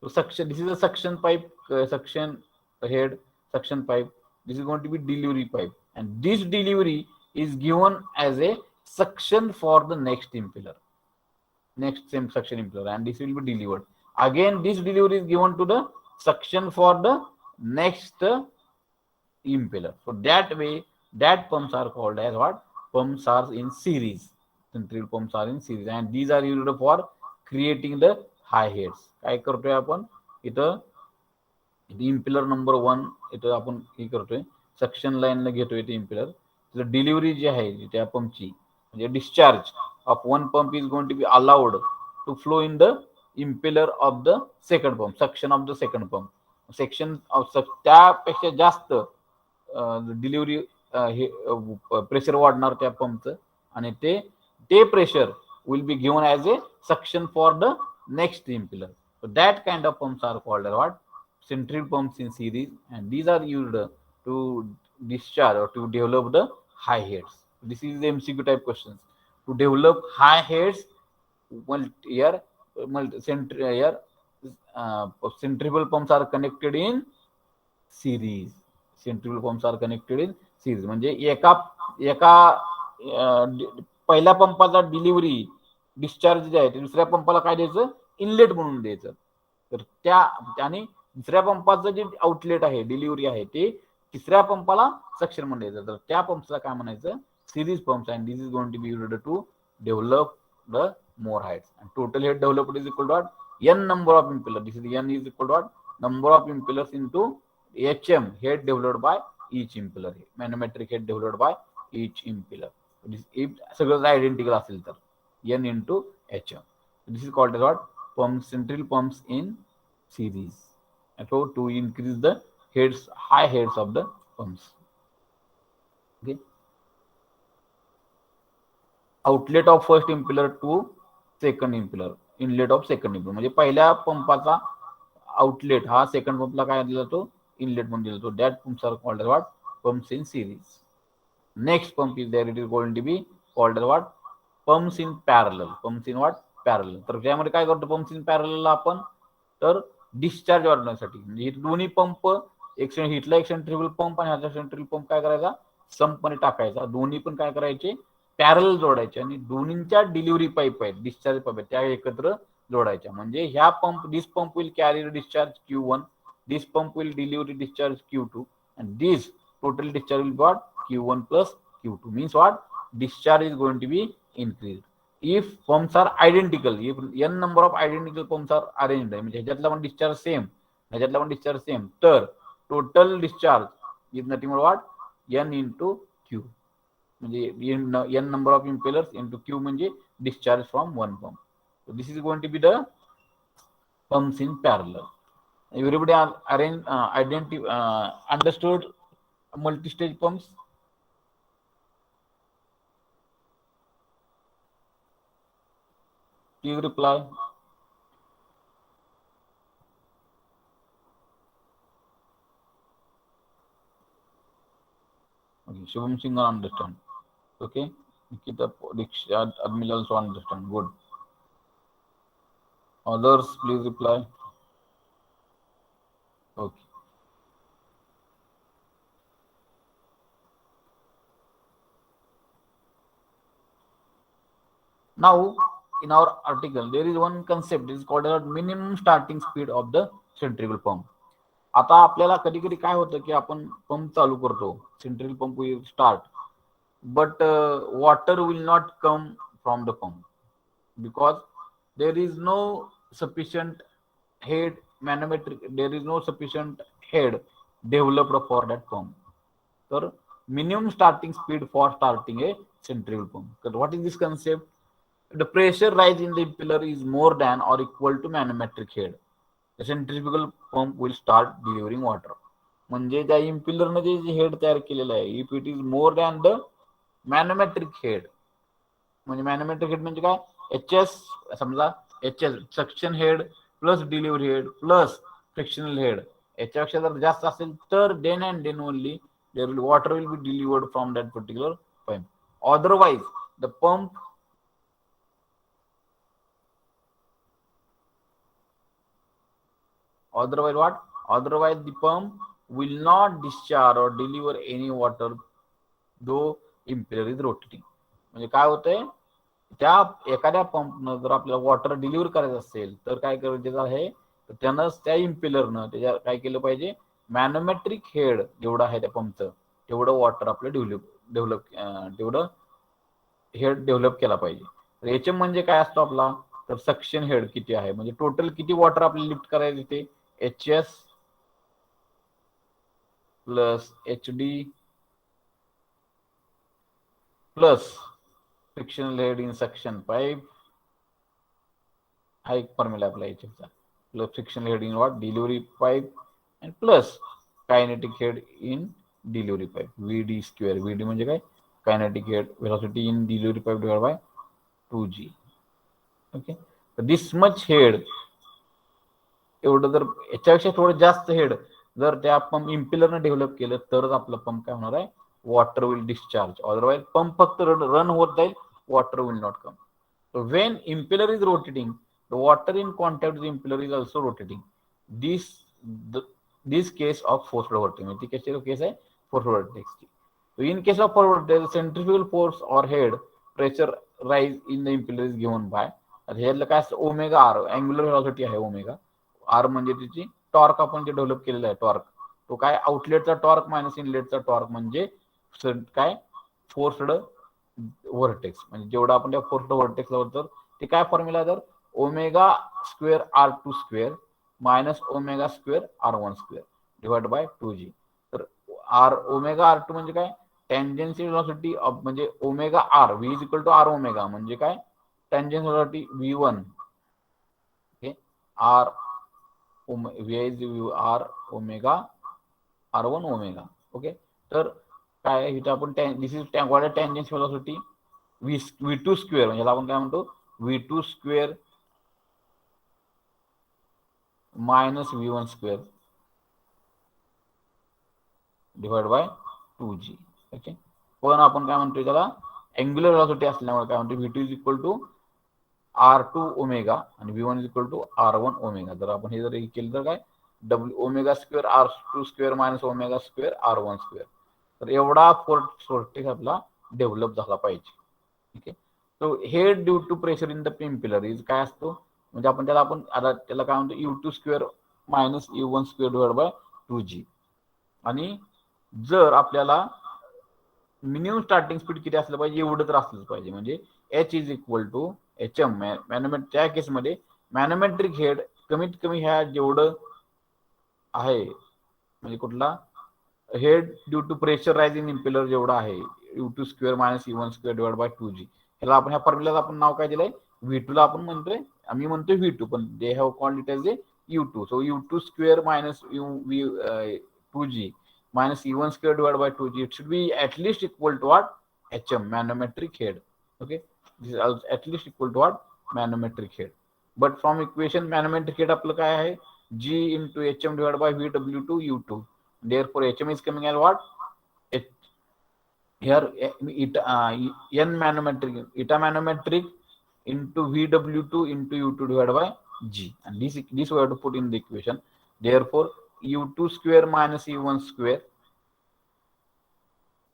Speaker 1: So suction, this is a suction pipe, suction head, suction pipe. This is going to be delivery pipe, and this delivery is given as a suction for the next impeller, next same suction impeller, and this will be delivered. Again, this delivery is given to the suction for the next impeller. So that way, that pumps are called as what? Pumps are in series. Central pumps are in series, and these are used for creating the high heads. काय करतोय आपण इथं, impeller number 1 इथं आपण हे करतोय, suction लाईनला घेतोय ते इम्पिलर. तर डिलिव्हरी जी आहे त्या पंपची, म्हणजे discharge of one pump is going to be allowed to flow in the impeller of the second pump, suction of the second pump. Section of त्यापेक्षा जास्त डिलिव्हरी हे प्रेशर वाढणार त्या पंपचं, आणि ते ते pressure will be given as a suction for the next impeller. So that kind of pumps are called as what? Central pumps in series, and these are used to discharge or to develop the high heads. This is the MCQ type questions. To develop high heads, here centrifugal pumps are connected in series. Centrifugal pumps are connected in series. म्हणजे एका एका पहिल्या पंपाचा delivery discharge जे आहे ते दुसऱ्या पंपाला काय द्यायचं, inlet म्हणून द्यायचं. तर त्या आणि दुसऱ्या पंपाचं जे आउटलेट आहे, डिलिव्हरी आहे, ते तिसऱ्या पंपाला सक्शन म्हणून द्यायचं. तर त्या पंपला काय म्हणायचं, series pumps. And this is going to be used to develop the more heights. And total head developed is equal to what? N number of impellers. This is N is equal to what? Number of impellers into HM, head developed by each impeller. Manometric head developed by each impeller. If सगळं identical असेल तर N into HM. This is called as what? Pumps, central pumps in series. And so to increase the heads, high heads of the pumps. Okay. Outlet of first impeller to second impeller, inlet of second impeller. म्हणजे पहिल्या पंपाचा outlet हा second पंपला काय दिला जातो, inlet म्हणून दिला जातो. That pumps are called as what? Pumps in series. Next pump is there, it is going to be called as what? Pumps in parallel. Pumps in what? Parallel. तर त्यामध्ये काय करतो पंप्स इन पॅरलल आपण, तर discharge वाढवण्यासाठी. म्हणजे दोन्ही pump, एक हिटला एक सेंट्रिफ्युगल पंप आणि ह्याचा सेंट्रिफ्युगल पंप काय करायचा, संपमध्ये टाकायचा. दोन्ही पण काय करायचे, पॅरल जोडायचे, आणि दोन्हींच्या डिलिव्हरी पाईप आहेत, डिस्चार्ज पाईप आहेत, त्या एकत्र जोडायच्या. म्हणजे ह्या pump, this pump will carry discharge Q1, this pump will delivery discharge Q2, and this total discharge will be what? Q1 plus Q2. Means what? Discharge is going to be increased. If pumps are identical, if n number of identical pumps are arranged, म्हणजे ह्याच्यातला पण discharge same, ह्याच्यातला पण discharge same, तर total discharge is nothing but what? N into Q. म्हणजे n number of impellers into Q म्हणजे discharge from one pump. So this is going to be the pumps in parallel. Everybody understood multi-stage pumps? Please reply. Okay, Shubham Singh understand. Okay, Nikita Dikshit Admil also understand. Good. Others, please reply. Okay. Now, in our article, there is one concept is called as minimum starting speed of the centrifugal pump. आता आपल्याला कधी कधी काय होतं की आपण pump चालू करतो, centrifugal pump will start, but water will not come from the pump because there is no sufficient head manometric, there is no sufficient head developed for that pump. तर minimum starting speed for starting a centrifugal pump. So what is this concept? The pressure rise in the impeller is more than or equal to manometric head. The centrifugal pump will start delivering water. म्हणजे त्या इम्पिलरने जे head तयार केलेलं आहे, if it is more than the manometric head, म्हणजे manometric head म्हणजे काय, H S, समजा H S suction head plus delivery head plus frictional head याच्यापेक्षा जर जास्त असेल तर then and then only there will water will be delivered from that particular pump. Otherwise the pump otherwise what, otherwise the pump will not discharge or deliver any water though impeller is rotating. म्हणजे काय होतंय, त्या एखाद्या पंपनं जर आपल्याला water deliver करायचं असेल तर काय गरजेचं आहे, तर त्यानं त्या इम्पेलरनं त्याच्या काय केलं पाहिजे, मॅनोमेट्रिक हेड जेवढं आहे त्या पंपचं तेवढं वॉटर आपलं डेव्हलप तेवढं हेड डेव्हलप केला पाहिजे. तर एच एम म्हणजे काय असतो आपला, तर सक्शन हेड किती आहे, म्हणजे टोटल किती वॉटर आपल्याला लिफ्ट करायचं ते H S plus H D plus frictional head in suction pipe, हा एक फॉर्म्युला आपला एच एफचा, plus frictional head in what delivery pipe and plus kinetic head in delivery pipe, V D square. V D म्हणजे काय, kinetic head velocity in delivery pipe divide by 2g. Okay, तर this much head, एवढं जर याच्यापेक्षा थोडं जास्त head जर त्या पंप इम्पिलरने डेव्हलप केलं तरच आपलं पंप काय होणार आहे, water will discharge. Otherwise pump फक्त रन होत जाईल, water will not come. So when impeller is rotating, the water in contact with the impeller is also rotating. This the, this case of forced rotating. ती कशी case आहे, forced rotating. So in case of forward rotating, the centrifugal force or head pressure rise in the impeller is given by, आता ह्याला काय असतं, omega are, angular velocity आहे omega are, म्हणजे तिची टॉर्क आपण जे डेव्हलप केलेला आहे टॉर्क, तो काय आउटलेटचा टॉर्क मायनस इनलेटचा टॉर्क, म्हणजे काय फोर्स्ड व्हर्टेक्स, म्हणजे जेवढा आपण त्या फोर्स्ड व्हर्टेक्स लावतो तर ते काय फॉर्म्युला, तर omega square R two square minus omega square R one square divide by 2g. तर आर ओमेगा आर टू म्हणजे काय, टँजेन्शियल व्हेलॉसिटी म्हणजे omega R, V is equal to R omega म्हणजे काय, tangential velocity V one, okay, R V is R omega R one omega. Okay, तर काय इथं आपण this is tangential velocity V two square, म्हणजे आपण काय म्हणतो V two square minus V one square divide by 2g. Okay, पण आपण काय म्हणतोय त्याला अँग्युलर व्हेलॉसिटी असल्यामुळे काय म्हणतो V two is equal to R two omega आणि V one is equal to R one omega. जर आपण हे जर केलं तर काय, W omega square R two square minus omega square R one square. तर एवढा फोर्टेक्स आपला डेव्हलप झाला पाहिजे. ठीक आहे, so head due to pressure in the impeller is काय असतो, म्हणजे आपण आता त्याला काय म्हणतो U two square minus U one square divide by 2g. आणि जर आपल्याला मिनिमम स्टार्टिंग स्पीड किती असलं पाहिजे, एवढं तर असलंच पाहिजे, म्हणजे H is equal to H M, त्या केसमध्ये मॅनोमेट्रिक हेड कमीत कमी ह्या जेवढं आहे, म्हणजे कुठला head due to pressure rise in impeller जेवढा आहे U two square minus U one square divide by 2g. ह्याला आपण ह्या फॉर्म्युल्याला आपण नाव काय दिलंय, व्ही टू ला आपण म्हणतोय, आम्ही म्हणतोय व्ही टू, पण they have called it as a U two. So U two square minus U 2g minus e1 square divided by 2g, it should be at least equal to what, hm, manometric head. Okay, this is also at least equal to what, manometric head. But from equation manometric head आपलं काय आहे, g into hm divided by vw2 u2. Therefore hm is coming as what, here n manometric, eta manometric into vw2 into u2 divided by g, and this we have to put in the equation. Therefore u2 square minus u1 square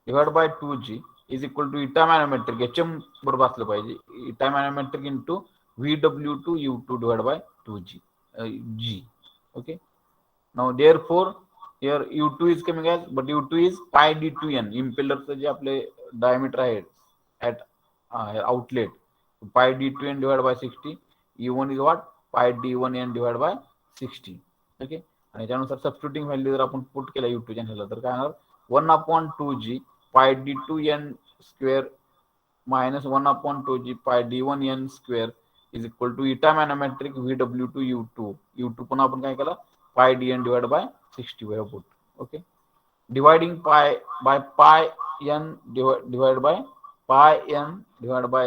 Speaker 1: divided by 2g is equal to eta manometric HM बरोबर असलं पाहिजे eta manometric into VW2 U2 divide by 2G G. Okay. Now therefore here U2 is coming as but U2 is pi d2n impellerचं जे आपले diameter आहे at outlet pi d2n divided by 60. E1 is what pi d1n divided by 60. Okay. आणि त्यानुसार substituting value जर आपण put केला U2 च्या तर काय होणार 1/2G pi d2n square minus 1/2G pi d1n square is equal to eta manometric VW2 U2. U2 पुन्हा आपण काय केलं pi dn divided by 60 we have put. Okay. Dividing pi by pi n divided by pi n divided by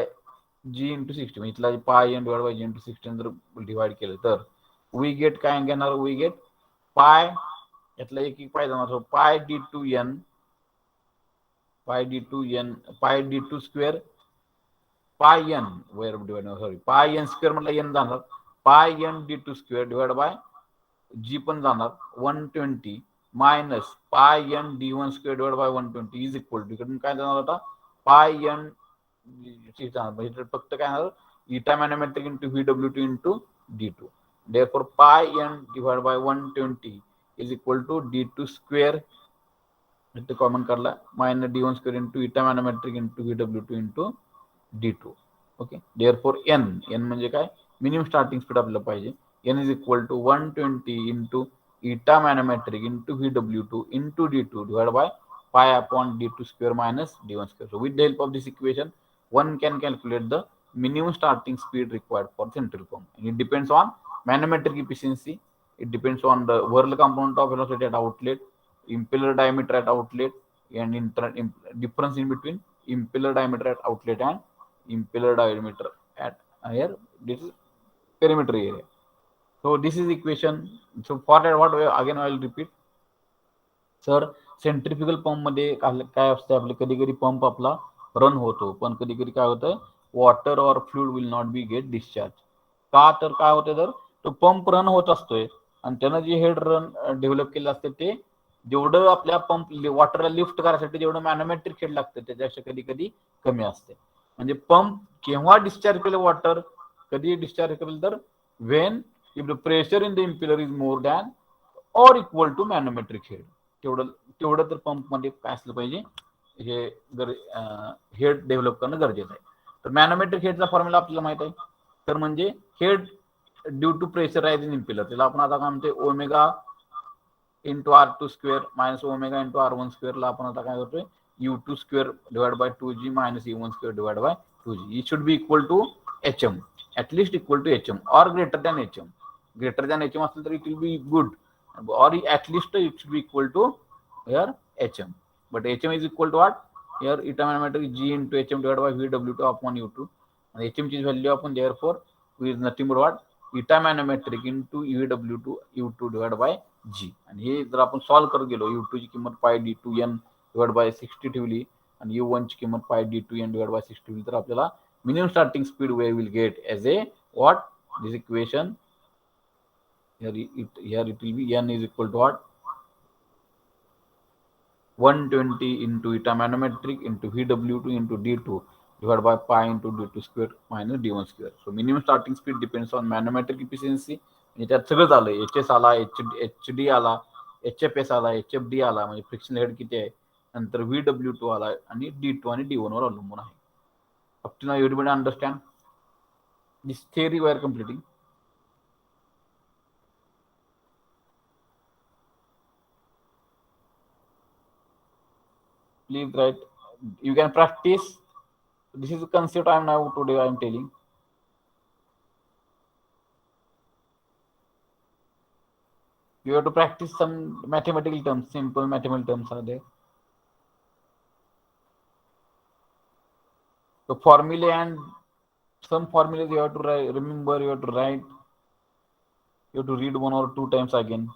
Speaker 1: G into 60 म्हणजे इथला pi n divided by G into 60 जर divide केलं तर we get काय घेणार we get pi यातला एक pi जाणार so pi d2n pi d2 square pi n where divided sorry pi n square म्हटलं n जाणार pi n d2 square divided by G पण जाणार 120 minus pi n d1 square divided by 120 is equal to इकडून काय जाणार होता pi n जाणार म्हणजे फक्त काय होणार eta manometric into VW2 into D2. Therefore pi n divided by 120 is equal to D2 square इथे कॉमन करला minus d1 square into eta manometric into VW2 into D2. Okay. Therefore n म्हणजे काय minimum starting speed आपल्याला पाहिजे n is equal to 120 into eta manometric into VW2 into D2 divided by pi upon D2 square minus D1 square. So with the help of this equation one can calculate the minimum starting speed required for central pump and it depends on manometric efficiency, it depends on the whirl component of velocity at outlet, impeller diameter at outlet and difference in between impeller diameter at outlet and impeller diameter at here this is perimeter area. So this is equation. So for that what again I will repeat. Sir centrifugal pump मध्ये काय असतं आपले कधी कधी pump आपला run होतो पण कधी कधी काय होतं water or fluid will not be get discharge का तर काय होतं तर तो पंप रन होत असतोय आणि त्यानं जे हेड रन डेव्हलप केलं असतं ते जेवढं आपल्या पंप वॉटरला लिफ्ट करायसाठी जेवढं मॅनोमेट्रिक हेड लागतं त्याच्यापेक्षा कधी कधी कमी असते म्हणजे पंप केव्हा डिस्चार्ज केलं वॉटर कधी डिस्चार्ज केलं तर when if the pressure in the impeller is more than और इक्वल टू मॅनोमेट्रिक हेड तेवढं तर पंप मध्ये काय असलं पाहिजे हे हेड डेव्हलप करणं गरजेचं आहे तर मॅनोमेट्रिक हेडचा फॉर्म्युला आपल्याला माहित आहे तर म्हणजे head due to pressurize in impeller त्याला आपण आता काय म्हणते omega into R2 square minus omega into R1 square ला आपण आता काय करतोय U2 square divide by 2G minus E1 square divide by 2G it should be equal to HM at least equal to HM or greater than HM असेल तर it will be good or at least it should be equal to here HM but HM is equal to what here eta manometric G into HM divided by VW2 upon U2 and HM ची value आपण therefore is nothing but what eta manometric into VW2 U2 divided by G आणि हे जर आपण solve करत गेलो U2 ची किंमत pi d2n divided by 60 ठेवली आणि U1 ची किंमत pi d2n divided by 60 ठेवली तर आपल्याला minimum starting speed we will get as a what this equation here it will be n is equal to what 120 into eta manometric into VW2 into D2 divided by pi into D2 square minus D1 square. So minimum starting speed depends on manometric efficiency. म्हणजे त्यात सगळंच आलं HS आला HD आला HFS आला HFD आला म्हणजे friction head किती आहे नंतर VW2 आला आणि D2 आणि D1 वर अवलंबून आहे. Up to now everybody understand this theory we are completing. Please write. You can practice. This is the concept I am now today I am telling. You have to practice some mathematical terms. Simple mathematical terms are there. The formula and some formulas you have to write, remember. You have to write. You have to read one or two times again.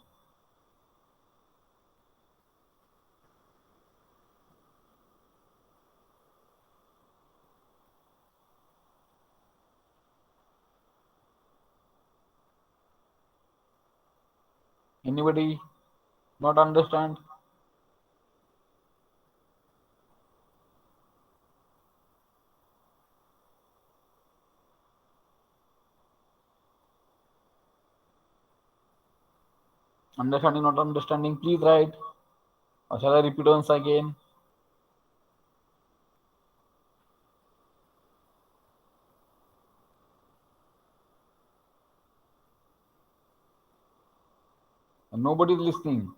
Speaker 1: Anybody not understand? Understanding, not understanding, please write. Or shall I repeat once again? Nobody is listening.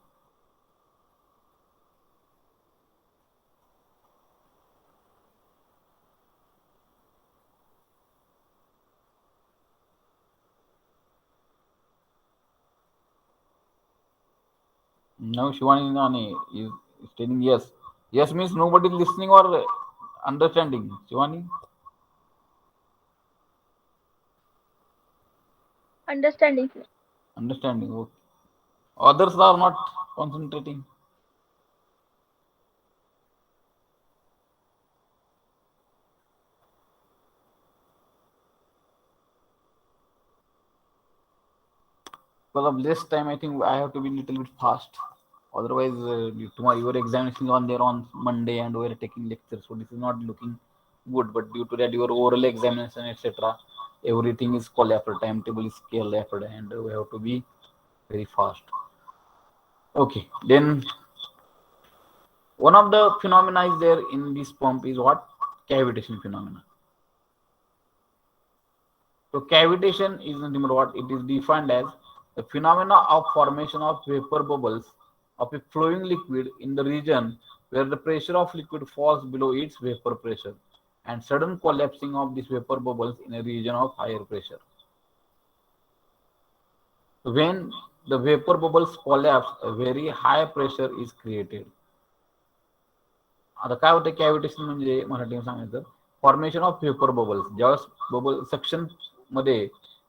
Speaker 1: Now Shivani Nani is telling yes. Yes means nobody is listening or understanding. Shivani?
Speaker 3: Understanding, sir.
Speaker 1: Understanding. Okay. Others are not concentrating. Because of less time, I think I have to be a little bit fast. Otherwise, tomorrow your examination is on there on Monday, and we are taking lectures, so this is not looking good. But due to that, your oral examination, etc., everything is collapsed. Timetable is collapsed, and we have to be very fast. Okay, then one of the phenomena is there in this pump is what? Cavitation phenomena. So cavitation is nothing but what? It is defined as the phenomena of formation of vapor bubbles of a flowing liquid in the region where the pressure of liquid falls below its vapor pressure, and sudden collapsing of these vapor bubbles in a region of higher pressure. When the vapor bubbles collapse, a very high pressure is created. आता काय होतं कॅव्हिटेशन म्हणजे मराठीमध्ये सांगायचं formation of vapour bubbles ज्यावेळेस bubble suction मध्ये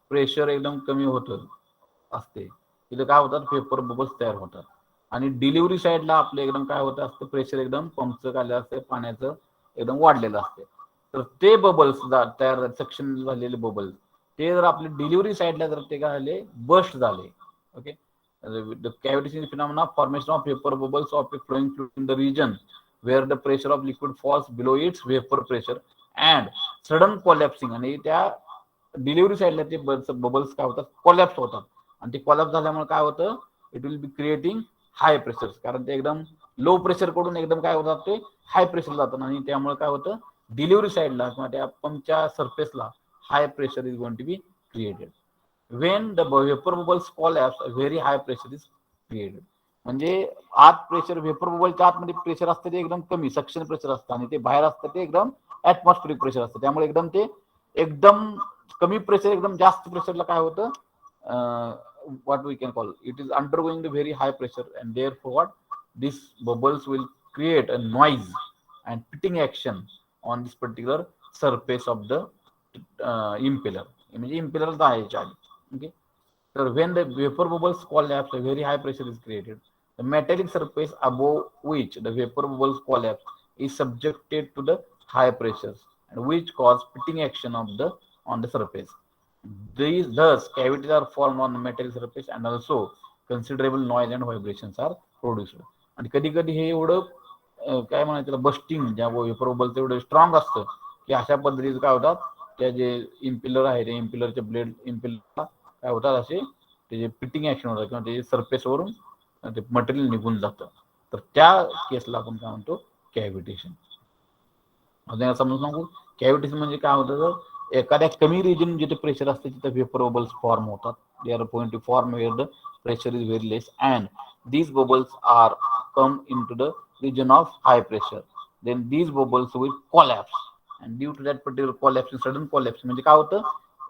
Speaker 1: pressure एकदम कमी होतं असते तिथे काय होतात व्हेपर बबल्स तयार होतात आणि डिलिव्हरी साईडला आपलं एकदम काय होतं असतं प्रेशर एकदम पंपचं काय असतं पाण्याचं एकदम वाढलेलं असते तर ते बबल्स तयार सक्शन झालेले बबल्स ते जर आपले डिलिव्हरी साईडला जर ते काय झाले बस्ट झाले okay the cavitation phenomena formation of vapor bubbles of a flowing fluid in the region where the pressure of liquid falls below its vapor pressure and sudden collapsing आणि त्या डिलिव्हरी साईडला ते बबल्स काय होतात collapse होतात आणि ते collapse झाल्यामुळे काय होतं it will B creating high pressure कारण ते एकदम लो प्रेशर कडून एकदम काय होतात ते हाय प्रेशर जातात आणि त्यामुळे काय होतं डिलिव्हरी साईडला किंवा त्या पंपच्या सरफेसला high pressure is going to be created when the vapor bubbles collapse a very high pressure is created म्हणजे आत प्रेशर व्हेपर बबलच्या आतमध्ये प्रेशर असतं ते एकदम कमी सक्शन प्रेशर असतं आणि ते बाहेर असतं ते एकदम ऍटमॉस्फेरिक प्रेशर असतं त्यामुळे एकदम ते एकदम कमी प्रेशर एकदम जास्त प्रेशरला काय होतं what we can call it is undergoing the very high pressure and therefore what these bubbles will create a noise and pitting action on this particular surface of the impeller म्हणजे impeller जायच्या आधी okay so when the vapor bubbles collapse a very high pressure is created the metallic surface above which the vapor bubbles collapse is subjected to the high pressures and which cause pitting action of the on the surface thus cavities are formed on the metallic surface and also considerable noise and vibrations are produced आणि कधी कधी हे एवढं काय म्हणायचं bursting ज्या vapour बबलचं एवढं strong असतं की अशा पद्धतीचं काय होतात त्या जे इम्पिलर आहे त्या इम्पिलरचे ब्लेड इम्पिलरला काय होतात असे त्याचे पिटिंग ऍक्शन होतात किंवा त्याचे सरफेसवरून ते मटेरियल निघून जातं तर त्या केसला आपण काय म्हणतो कॅव्हिटेशन अजून समजून सांगू कॅव्हिटेशन म्हणजे काय होतं तर एखाद्या कमी रिजन जिथे प्रेशर असते तिथे व्हेपर बबल्स फॉर्म होतात they are going to form where the pressure is very less and these bubbles are come into the region of high pressure then these bubbles will collapse and due to that particular collapse sudden collapse म्हणजे काय होतं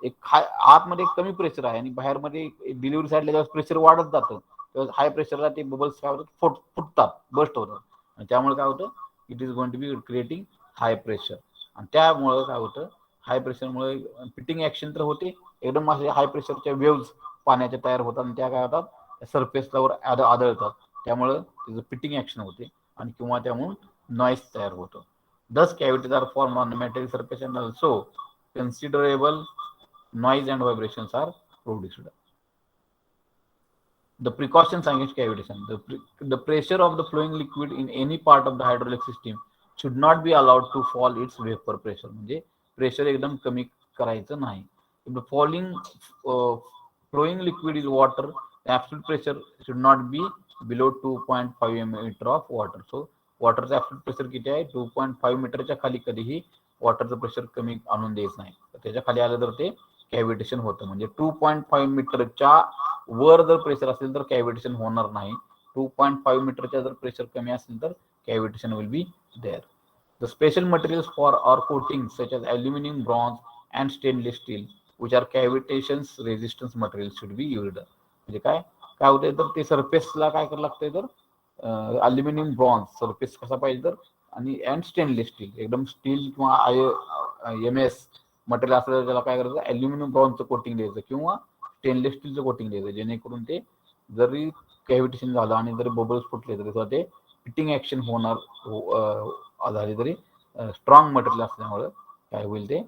Speaker 1: एक आतमध्ये कमी pressure आहे आणि बाहेर मध्ये डिलिव्हरी साईडला जेव्हा प्रेशर वाढत जातं तेव्हा हाय प्रेशरला ते बबल्स काय होतात फुटतात बस्ट होतात आणि त्यामुळे काय होतं it is going to be creating high pressure आणि त्यामुळं काय होतं हाय प्रेशरमुळे पिटिंग ऍक्शन तर होते एकदम असे हाय प्रेशरच्या वेव्स पाण्याच्या तयार होतात आणि त्या काय होतात सरफेसवर आदळतात त्यामुळं त्याचं पिटिंग ऍक्शन होते आणि किंवा त्यामुळे नॉईस तयार होतो thus cavities are formed on the metallic surface and also considerable noise and vibrations are produced. The precautions against cavitation. The pressure of the flowing liquid in any part of the hydraulic system should not be allowed to fall its vapor pressure. म्हणजे pressure एकदम कमी करायचं नाही. If the flowing liquid is water, The absolute pressure should not be below 2.5 meter of water. So वॉटरचं absolute pressure किती आहे 2.5 मीटरच्या खाली कधीही वॉटरचं प्रेशर कमी आणून द्यायचं नाही. त्याच्या खाली आलं तर ते कॅव्हिटेशन होतं. म्हणजे 2.5 मीटरच्या वर जर प्रेशर असेल तर कॅव्हिटेशन होणार नाही. 2.5 मीटरच्या जर प्रेशर कमी असेल तर cavitation will be there. The special materials for our coatings such as aluminum, bronze and stainless steel which are cavitation resistance materials should be used. म्हणजे काय काय होतंय तर ते सरफेसला काय करायला लागतंय तर अल्युमिनियम ब्रॉन्झ सरफेस कसा पाहिजे तर आणि अँड स्टेनलेस स्टील एकदम स्टील किंवा MS मटेरियल असलं त्याला काय करायचं अल्युमिनियम ब्रॉन्झचं कोटिंग द्यायचं किंवा स्टेनलेस स्टीलचं कोटिंग द्यायचं जेणेकरून ते जरी कॅव्हिटेशन झालं आणि जरी बबल्स फुटले तरी ते फिटिंग ऍक्शन होणार झाली तरी स्ट्रॉंग मटेरियल असल्यामुळे काय होईल ते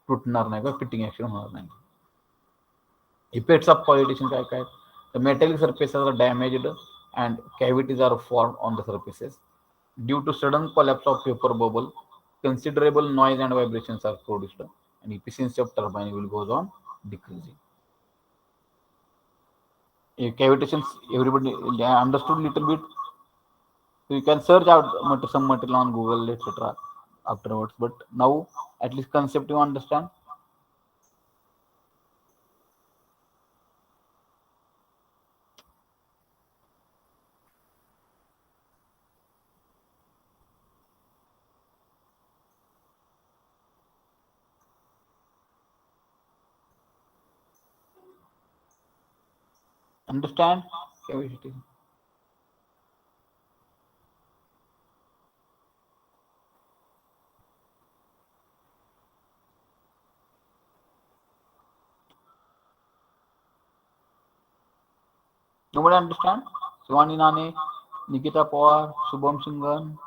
Speaker 1: तुटणार नाही किंवा फिटिंग ऍक्शन होणार नाही. इफेक्ट्स ऑफ कॅव्हिटेशन काय काय The metallic surfaces are damaged and cavities are formed on the surfaces. Due to sudden collapse of vapor bubble, considerable noise and vibrations are produced and efficiency of turbine will goes on decreasing. Cavitations, everybody understood little bit. So you can search out some material on Google, etc. afterwards. But now at least concept you understand. Understand? Cavity. Nobody understand? Shivani Nane, Nikita Pawar, Shubham Singan.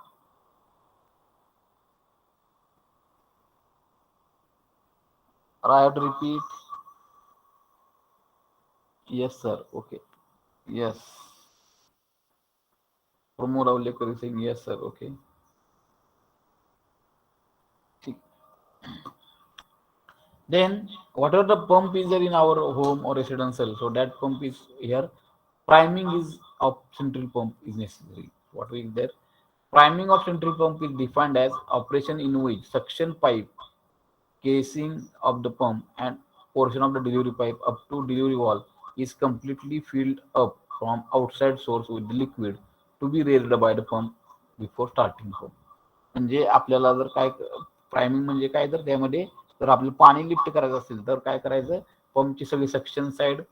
Speaker 1: I have to repeat. Yes, sir. Okay. Yes. Pramod Avlekar is saying yes, sir. Okay. Then, whatever the pump is there in our home or residential, so that pump is here. Priming is of central pump is necessary. What is there? Priming of central pump is defined as operation in which suction pipe, casing of the pump, and portion of the delivery pipe up to delivery wall is completely filled up from outside source with the liquid to be raised by the pump before starting pump. म्हणजे आपल्याला जर काय priming म्हणजे काय तर त्यामध्ये जर आपल्याला पाणी लिफ्ट करायचं असेल तर काय करायचं पंपची सगळी सक्शन साईड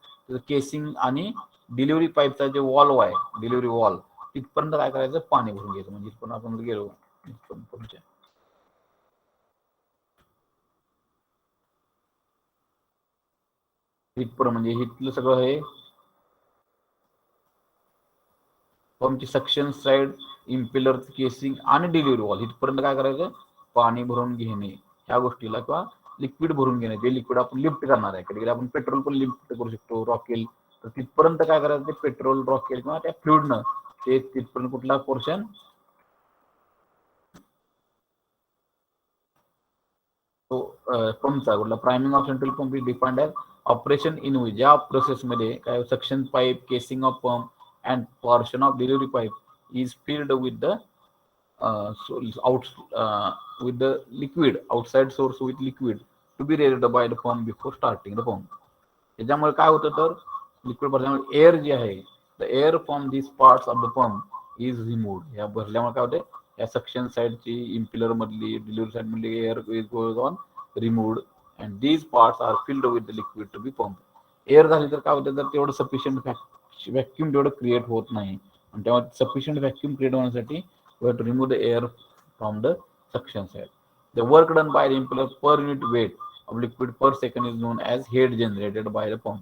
Speaker 1: केसिंग आणि डिलिव्हरी पाईपचा जे वॉल्व आहे डिलिव्हरी वॉल तिथपर्यंत काय करायचं पाणी भरून घ्यायचं म्हणजे पण आपण गेलो पंपच्या इथपर्यंत म्हणजे इथलं सगळं हे पंपची सक्शन साईड इम्पेलर केसिंग आणि डिलिव्हरी वॉल इथपर्यंत काय करायचं पाणी भरून घेणे ह्या गोष्टीला किंवा लिक्विड भरून घेणे जे लिक्विड आपण लिफ्ट करणार आहे कधी कधी आपण पेट्रोल पण लिफ्ट करू शकतो रॉकेल तर तिथपर्यंत काय करायचं ते पेट्रोल रॉकेल किंवा त्या फ्लुइडनं ते तिथपर्यंत कुठला पोर्शन तो पंपचा कुठला priming of central pump is defined as operation in which ज्या प्रोसेसमध्ये काय suction pipe casing of pump and portion of delivery pipe is filled with the with the liquid outside source with liquid to be raised by the pump before starting the pump. त्याच्यामुळे काय होतं तर liquid भरल्यामुळे air जे आहे the air from this parts of the pump is removed या भरल्यामुळे काय होते या सक्शन साईडची इम्पिलर मधली डिलिव्हरी साईड मधली air is goes on removed and these parts are filled with the liquid to be pump air झाली तर काय होतं तर तेवढं सफिशियंट व्हॅक्यूम तेवढं क्रिएट होत नाही आणि तेव्हा सफिशियंट व्हॅक्यूम क्रिएट होण्यासाठी we have to remove the air from the suction side. The work done by the impeller per unit weight of liquid per second is known as head generated by the pump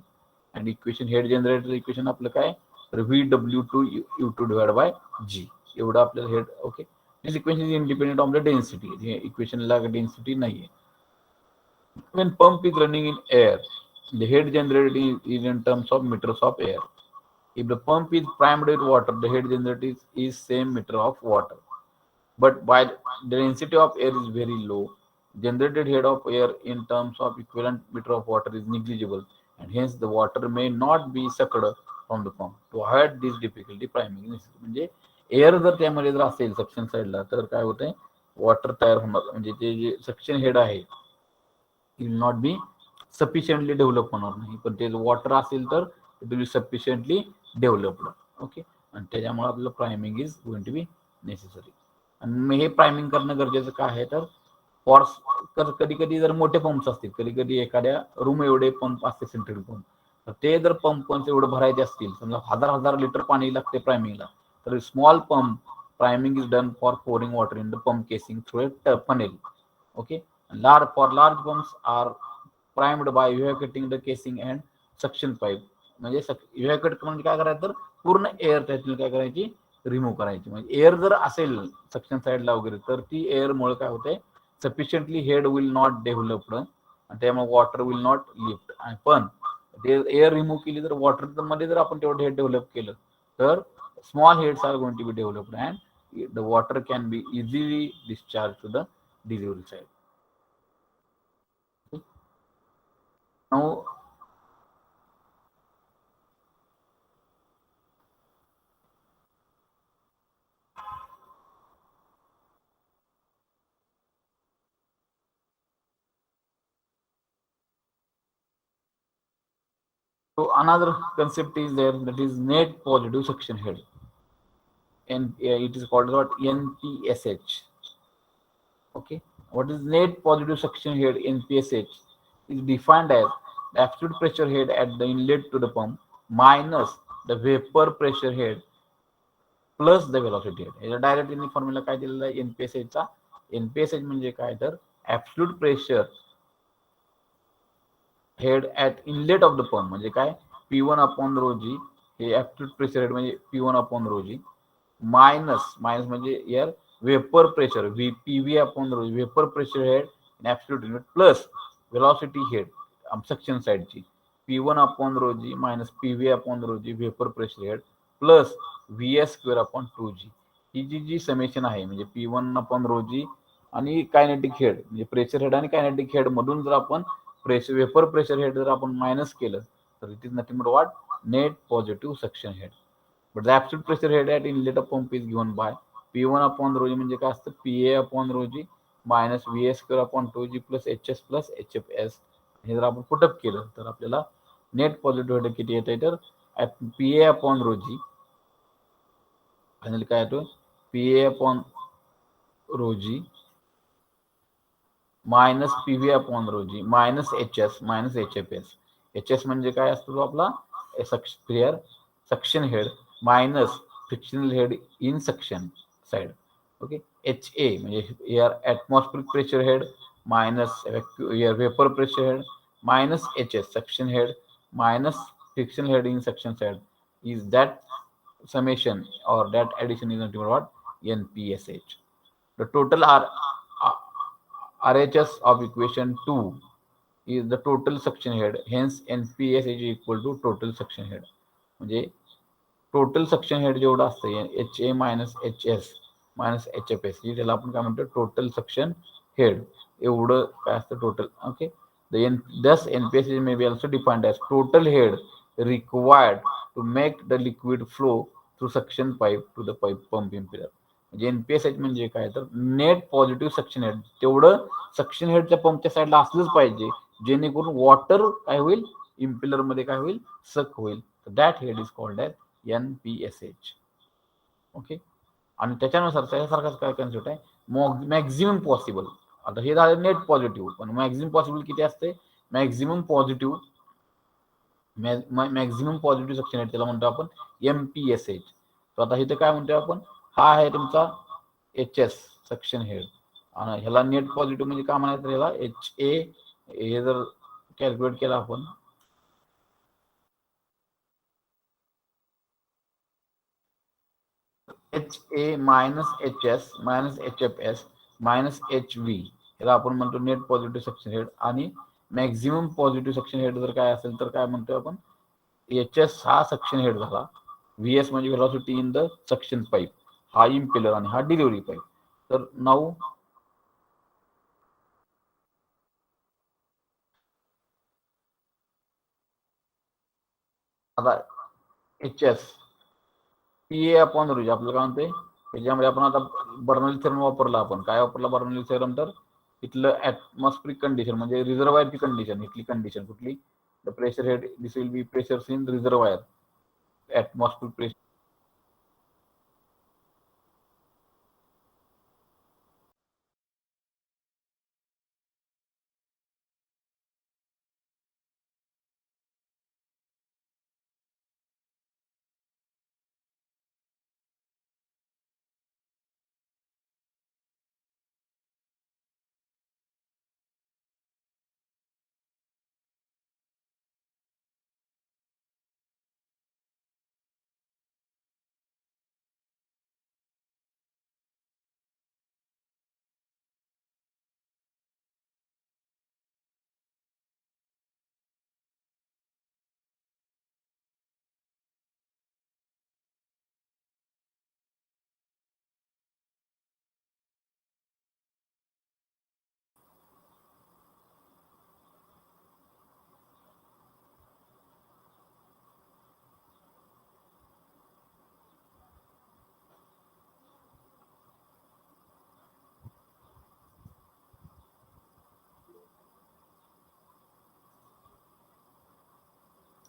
Speaker 1: and equation head generated equation आपलं काय तर VW2U2 divide by G एवढं आपल्याला head okay this equation is independent of the density हे इक्वेशनला density नाहीये. When pump is running in air the head generated is in terms of meters of air. If the pump is primed with water, the head generated is same meter of water. But by the density of air is very low, generated head of air in terms of equivalent meter of water is negligible, and hence the water may not be sucked from the pump to avoid this difficulty priming. म्हणजे air जर त्यामध्ये जर असेल suction साईडला तर काय होतंय, water तयार होणार, म्हणजे ते जे सक्शन हेड आहे will not be sufficiently develop होणार नाही, पण ते वॉटर असेल तर it will be sufficiently developed. Okay, आणि त्याच्यामुळे आपल्याला priming is going to be necessary. आणि हे प्रायमिंग करणं गरजेचं काय आहे तर फॉर्स, कधी कधी जर मोठे पंप्स असतील, कधी कधी एखाद्या रूम एवढे पंप असते सेंट्रल पंप, तर ते जर पंप एवढं भरायचे असतील, समजा हजार हजार लिटर पाणी लागते प्रायमिंगला, तर small pump priming is done for pouring water in the pump casing through a funnel. Okay, large pumps are primed by evacuating the casing and suction pipe. म्हणजे इव्हॅक्युएट म्हणजे काय करायचं तर पूर्ण एअर त्यातली काय करायची, रिमूव्ह करायची. म्हणजे एअर जर असेल सक्शन साईडला वगैरे तर ती एअरमुळे काय होते, sufficiently head will not developed आणि त्यामुळे वॉटर विल नॉट लिफ्ट. पण ते एअर रिमूव्ह केली तर वॉटर मध्ये जर आपण तेवढं हेड डेव्हलप केलं तर small heads are going to be developed and the water can be easily discharge to the delivery side. Now, so another concept is there, that is net positive suction head, and it is called what NPSH. Okay, what is net positive suction head? NPSH is defined as the absolute pressure head at the inlet to the pump minus the vapor pressure head plus the velocity head. याचा direct formula काय दिलेला आहे एनपीएसएचचा. NPSH म्हणजे काय तर absolute pressure head at inlet of the pump, म्हणजे काय P1 अपॉन रो जी, हे ऍब्सोल्यूट प्रेशर हेड म्हणजे P1 अपॉन रो जी, मायनस म्हणजे यार vapour pressure PV upon rho, vapour pressure head in absolute limit plus velocity head suction साइडची P1 upon रो g minus PV upon रो जी vapour pressure head plus VS square upon 2G. ही जी summation आहे म्हणजे P1 upon रो जी आणि kinetic head म्हणजे pressure head आणि kinetic head मधून जर आपण vapour pressure head जर आपण मायनस केलं तर it is nothing but what, net positive suction head. But the absolute pressure head at inlet of pump is given by P1 upon row g म्हणजे काय असतं PA upon rho g minus VS square upon 2G plus HS plus HFS. हे जर आपण put up केलं तर आपल्याला net positive head किती येत आहे तर PA upon rho g finally काय येतो PA upon rho g minus PV upon रो g minus HS minus HFS. HS म्हणजे काय असतो आपला sphere suction head minus frictional head in suction side. Okay, HA म्हणजे air atmospheric pressure head minus air vapour pressure head minus HS suction head minus friction head in suction side is that summation or that addition is nothing but what, NPSH. The total RHS of equation 2 is the total suction head, hence NPSH is equal to total suction head. म्हणजे total suction head जेवढं असतं HA minus HS minus HFS, ही त्याला आपण काय म्हणतो total suction head, एवढं काय असतं total. Okay, thus NPSH may be also defined as total head required to make the liquid flow through suction pipe to the pump impeller. म्हणजे NPSH म्हणजे काय तर नेट पॉझिटिव्ह सक्शन हेड, तेवढं suction हेडच्या पंपच्या साईडला असलंच पाहिजे जेणेकरून वॉटर काय होईल इम्पेलर मध्ये काय होईल सक होईल. That head is called as NPSH. Okay, आणि त्याच्यानुसार त्याच्यासारखाच काय कन्सेप्ट आहे मॅक्झिमम पॉसिबल. आता हे झालं नेट पॉझिटिव्ह, पण मॅक्झिमम पॉसिबल किती असते, मॅक्झिमम पॉझिटिव्ह सक्शन हेड त्याला म्हणतो आपण MPSH. तर आता इथे काय म्हणतो आपण, हा आहे तुमचा HS सक्शन हेड आणि ह्याला नेट पॉझिटिव्ह म्हणजे काय म्हणायचं ह्याला HA. हे जर कॅल्क्युलेट केला आपण HA minus HS minus HFS minus HV याला आपण म्हणतो नेट पॉझिटिव्ह सक्शन हेड. आणि मॅक्झिमम पॉझिटिव्ह सक्शन हेड जर काय असेल तर काय म्हणतो आपण HS हा सक्शन हेड झाला, VS म्हणजे velocity in the suction pipe, हा इम्पेलर आणि हा डिलिव्हरी पाईप. तर नाऊ आता HS PA अपॉन रोजी आपल्याला काय म्हणते त्याच्यामध्ये आपण आता बर्नौली थेरम वापरला. आपण काय वापरला बर्नौली थेरम? तर इथलं ॲटमॉस्फिरिक कंडिशन म्हणजे रिझर्वायरची कंडिशन. इथली कंडिशन कुठली? The pressure head this will be pressure in reservoir atmospheric pressure.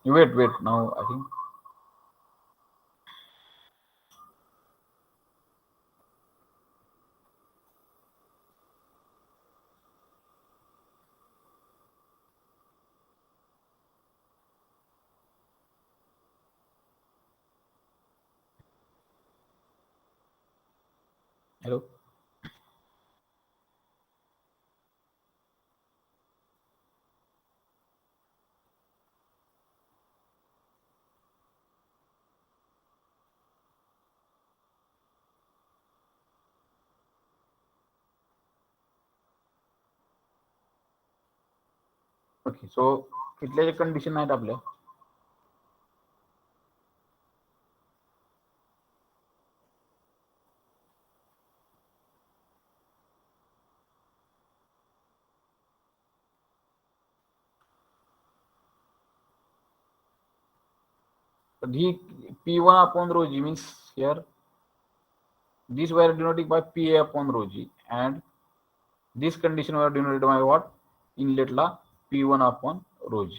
Speaker 1: Wait, now I think. Hello. Okay, so कुठल्या कंडिशन आहेत आपल्या? ही P1 upon rho g means here this were denoted by PA upon rho g and this condition were denoted by what? Inlet la P1 upon rho g.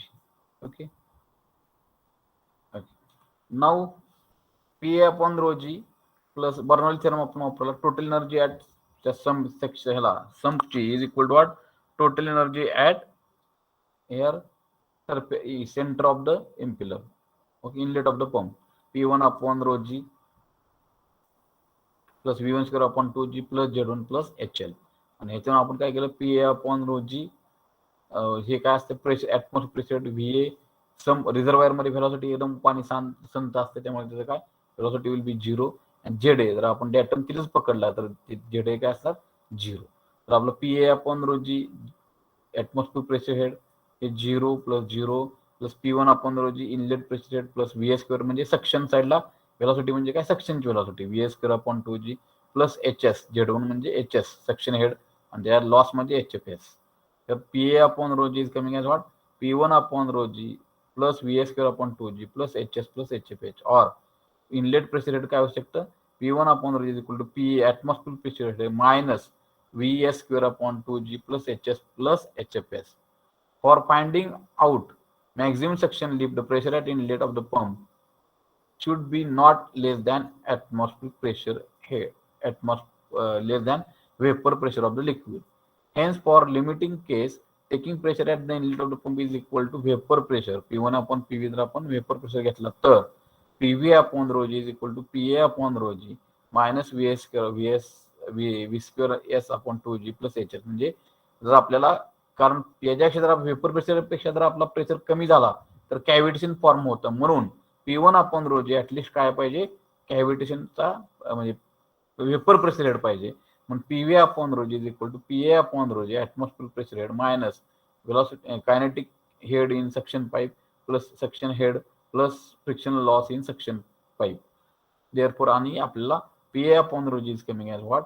Speaker 1: Okay. Now PA upon rho g plus Bernoulli theorem आपण वापरला. Total energy at the sum section ह्याला sum G is equal to what? Total energy at here center of the impeller. Okay, inlet of the pump. P1 upon rho g plus V1 square upon 2G plus Z1 plus HL. आणि ह्याच्यावर आपण काय केलं? PA upon rho g हे काय असतं? Pressure atmosphere pressure VA सम reservoir मध्ये velocity एकदम पाणी संत असते त्यामुळे त्याचं काय व्हेलॉसिटी विल बी 0 आणि ZA जर आपण डॅटम तिथेच पकडला तर ZA काय असतात? 0. तर आपलं PA अपॉन रो जी ॲटमॉस्फिअर प्रेशर हेड हे 0 प्लस P1 अपॉन रो g inlet pressure head plus VA square म्हणजे सक्शन साईडला व्हेलॉसिटी म्हणजे काय? सक्शनची velocity VA square upon 2G plus HS Z1 म्हणजे HS सक्शन हेड आणि त्या लॉस म्हणजे HFS. तर PA upon rho g is coming as what? P1 upon row g plus VA square upon 2G plus HS plus HFH or inlet pressure head काय होऊ शकतं? P1 upon row g is equal to PA atmosphere pressure head minus VS square upon 2G plus HS plus HFS. For finding out maximum suction lift, the pressure at inlet of the pump should be not less than atmospheric pressure here, less than vapor pressure of the liquid. Hence, for limiting case, taking pressure at the inlet of the pump is equal to vapor pressure. P1 upon PV जर आपण vapor pressure घेतला तर PV upon rho g is equal to PA upon rho g minus VS V square S upon 2G plus HS. म्हणजे जर आपल्याला कारण याच्यापेक्षा जर व्हेपर प्रेशरपेक्षा जर आपला प्रेशर कमी झाला तर कॅव्हिटेशन फॉर्म होतं. म्हणून P1 अपॉन रो जी ऍटलिस्ट काय पाहिजे? कॅव्हिटेशनचा म्हणजे व्हेपर प्रेशर हेड पाहिजे. मग PV upon row g is equal to PA upon rho ji atmosphere pressure head minus velocity kinetic head in suction pipe plus suction head plus friction loss in suction pipe. Therefore आणि आपल्याला PA upon rho g is coming as what?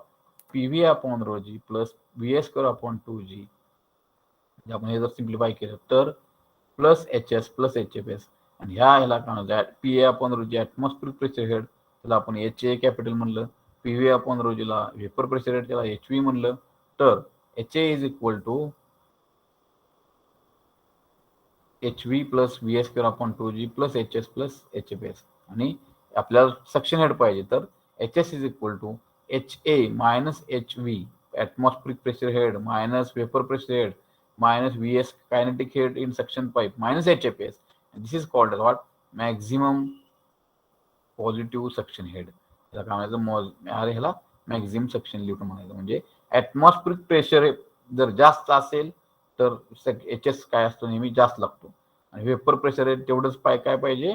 Speaker 1: PV upon row g plus VA square upon 2G आपण हे जर simplify केलं तर plus HS plus HFS. आणि ह्याला काय म्हणतात P A upon rho g atmospheric pressure head, त्याला आपण एच ए कॅपिटल म्हणलं. पी व्ही अपॉन रोजीला व्हेपर प्रेशर हेड, त्याला एच व्ही म्हणलं. तर H A is equal to H V plus V S square upon 2G plus H S plus H F S. आणि आपल्याला suction head पाहिजे, तर H S is equal to H A minus H V atmospheric pressure head minus vapour pressure head minus Vs kinetic head in suction pipe minus HFS. And this is called as what? Maximum positive suction head. याला काय म्हणायचं, अरे ह्याला maximum suction lift म्हणायचं. म्हणजे atmospheric pressure जर जास्त असेल तर एच एस काय असतो, नेहमी जास्त लागतो. आणि वेपर प्रेशर तेवढंच काय पाहिजे,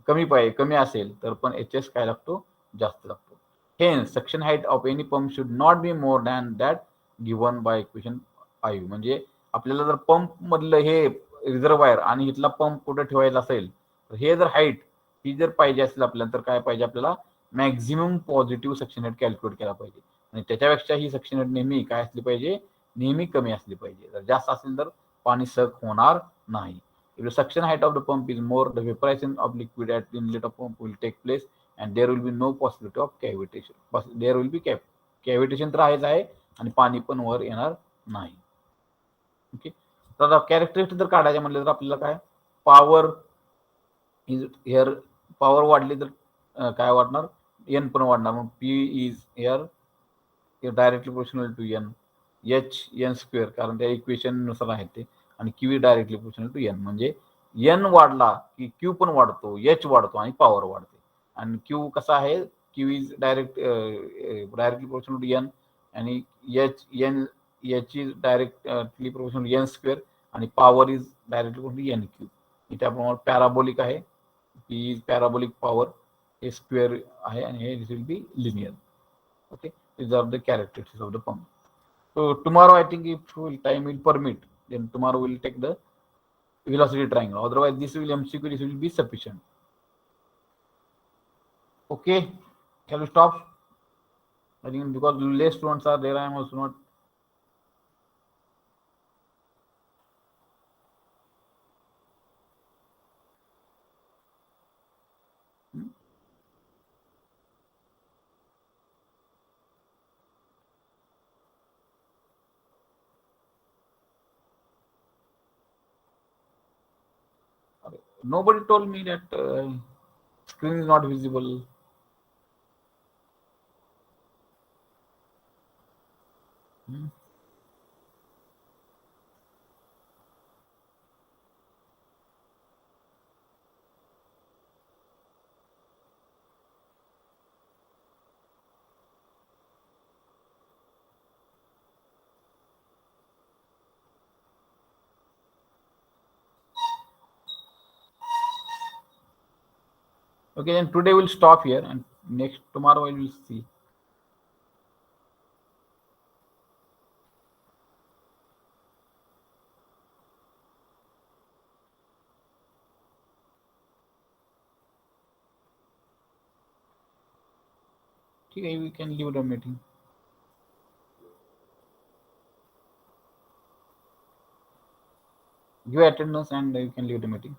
Speaker 1: कमी असेल तर पण एच एस काय लागतो, जास्त लागतो. Hence suction height of any pump should not be more than that given by equation 5. म्हणजे आपल्याला जर पंप मधलं हे रिझर्वायर आणि इथला पंप कुठे ठेवायचा असेल, तर हे जर हाईट ही जर पाहिजे असेल आपल्याला, तर काय पाहिजे आपल्याला, maximum positive suction head calculate केला पाहिजे. आणि त्याच्यापेक्षा ही सक्शन हेड नेहमी काय असली पाहिजे, नेहमी कमी असली पाहिजे. जर जास्त असेल तर पाणी सक होणार नाही. If the suction height of the pump is more, the vaporization of liquid at the inlet of pump will take place and there will be no possibility of cavitation. There will be cavitation तर आहेच आहे आणि पाणी पण वर येणार नाही. Okay, तर आता कॅरेक्टरिस्टिक जर काढायचे म्हटलं तर आपल्याला काय, पॉवर इज हेअर, पॉवर वाढली तर काय वाढणार, एन पण वाढणार. मग P is here directly proportional to N, H N square, कारण त्या इक्वेशन नुसार आहे ते. आणि Q is directly proportional to N. म्हणजे एन वाढला की क्यू पण वाढतो, एच वाढतो आणि पॉवर वाढते. आणि क्यू कसा आहे, Q is directly proportional to N आणि H is directly proportional to N square आणि power is directly proportional to N Q. इथे आपण पॅराबोलिक आहे, पी इज पॅराबोलिक पॉवर, हे स्क्वेअर आहे आणि हे this will be linear. Okay, these are the characteristics of the pump. So tomorrow I think if time will permit, then tomorrow we'll take the velocity triangle. Otherwise this will MCQ, this will be sufficient. Okay, shall we stop? I think because less students are there, I am also not. Nobody told me that screen is not visible. Okay, then today we'll stop here and next tomorrow I will see. Okay, we can leave the meeting. Give attendance and you can leave the meeting.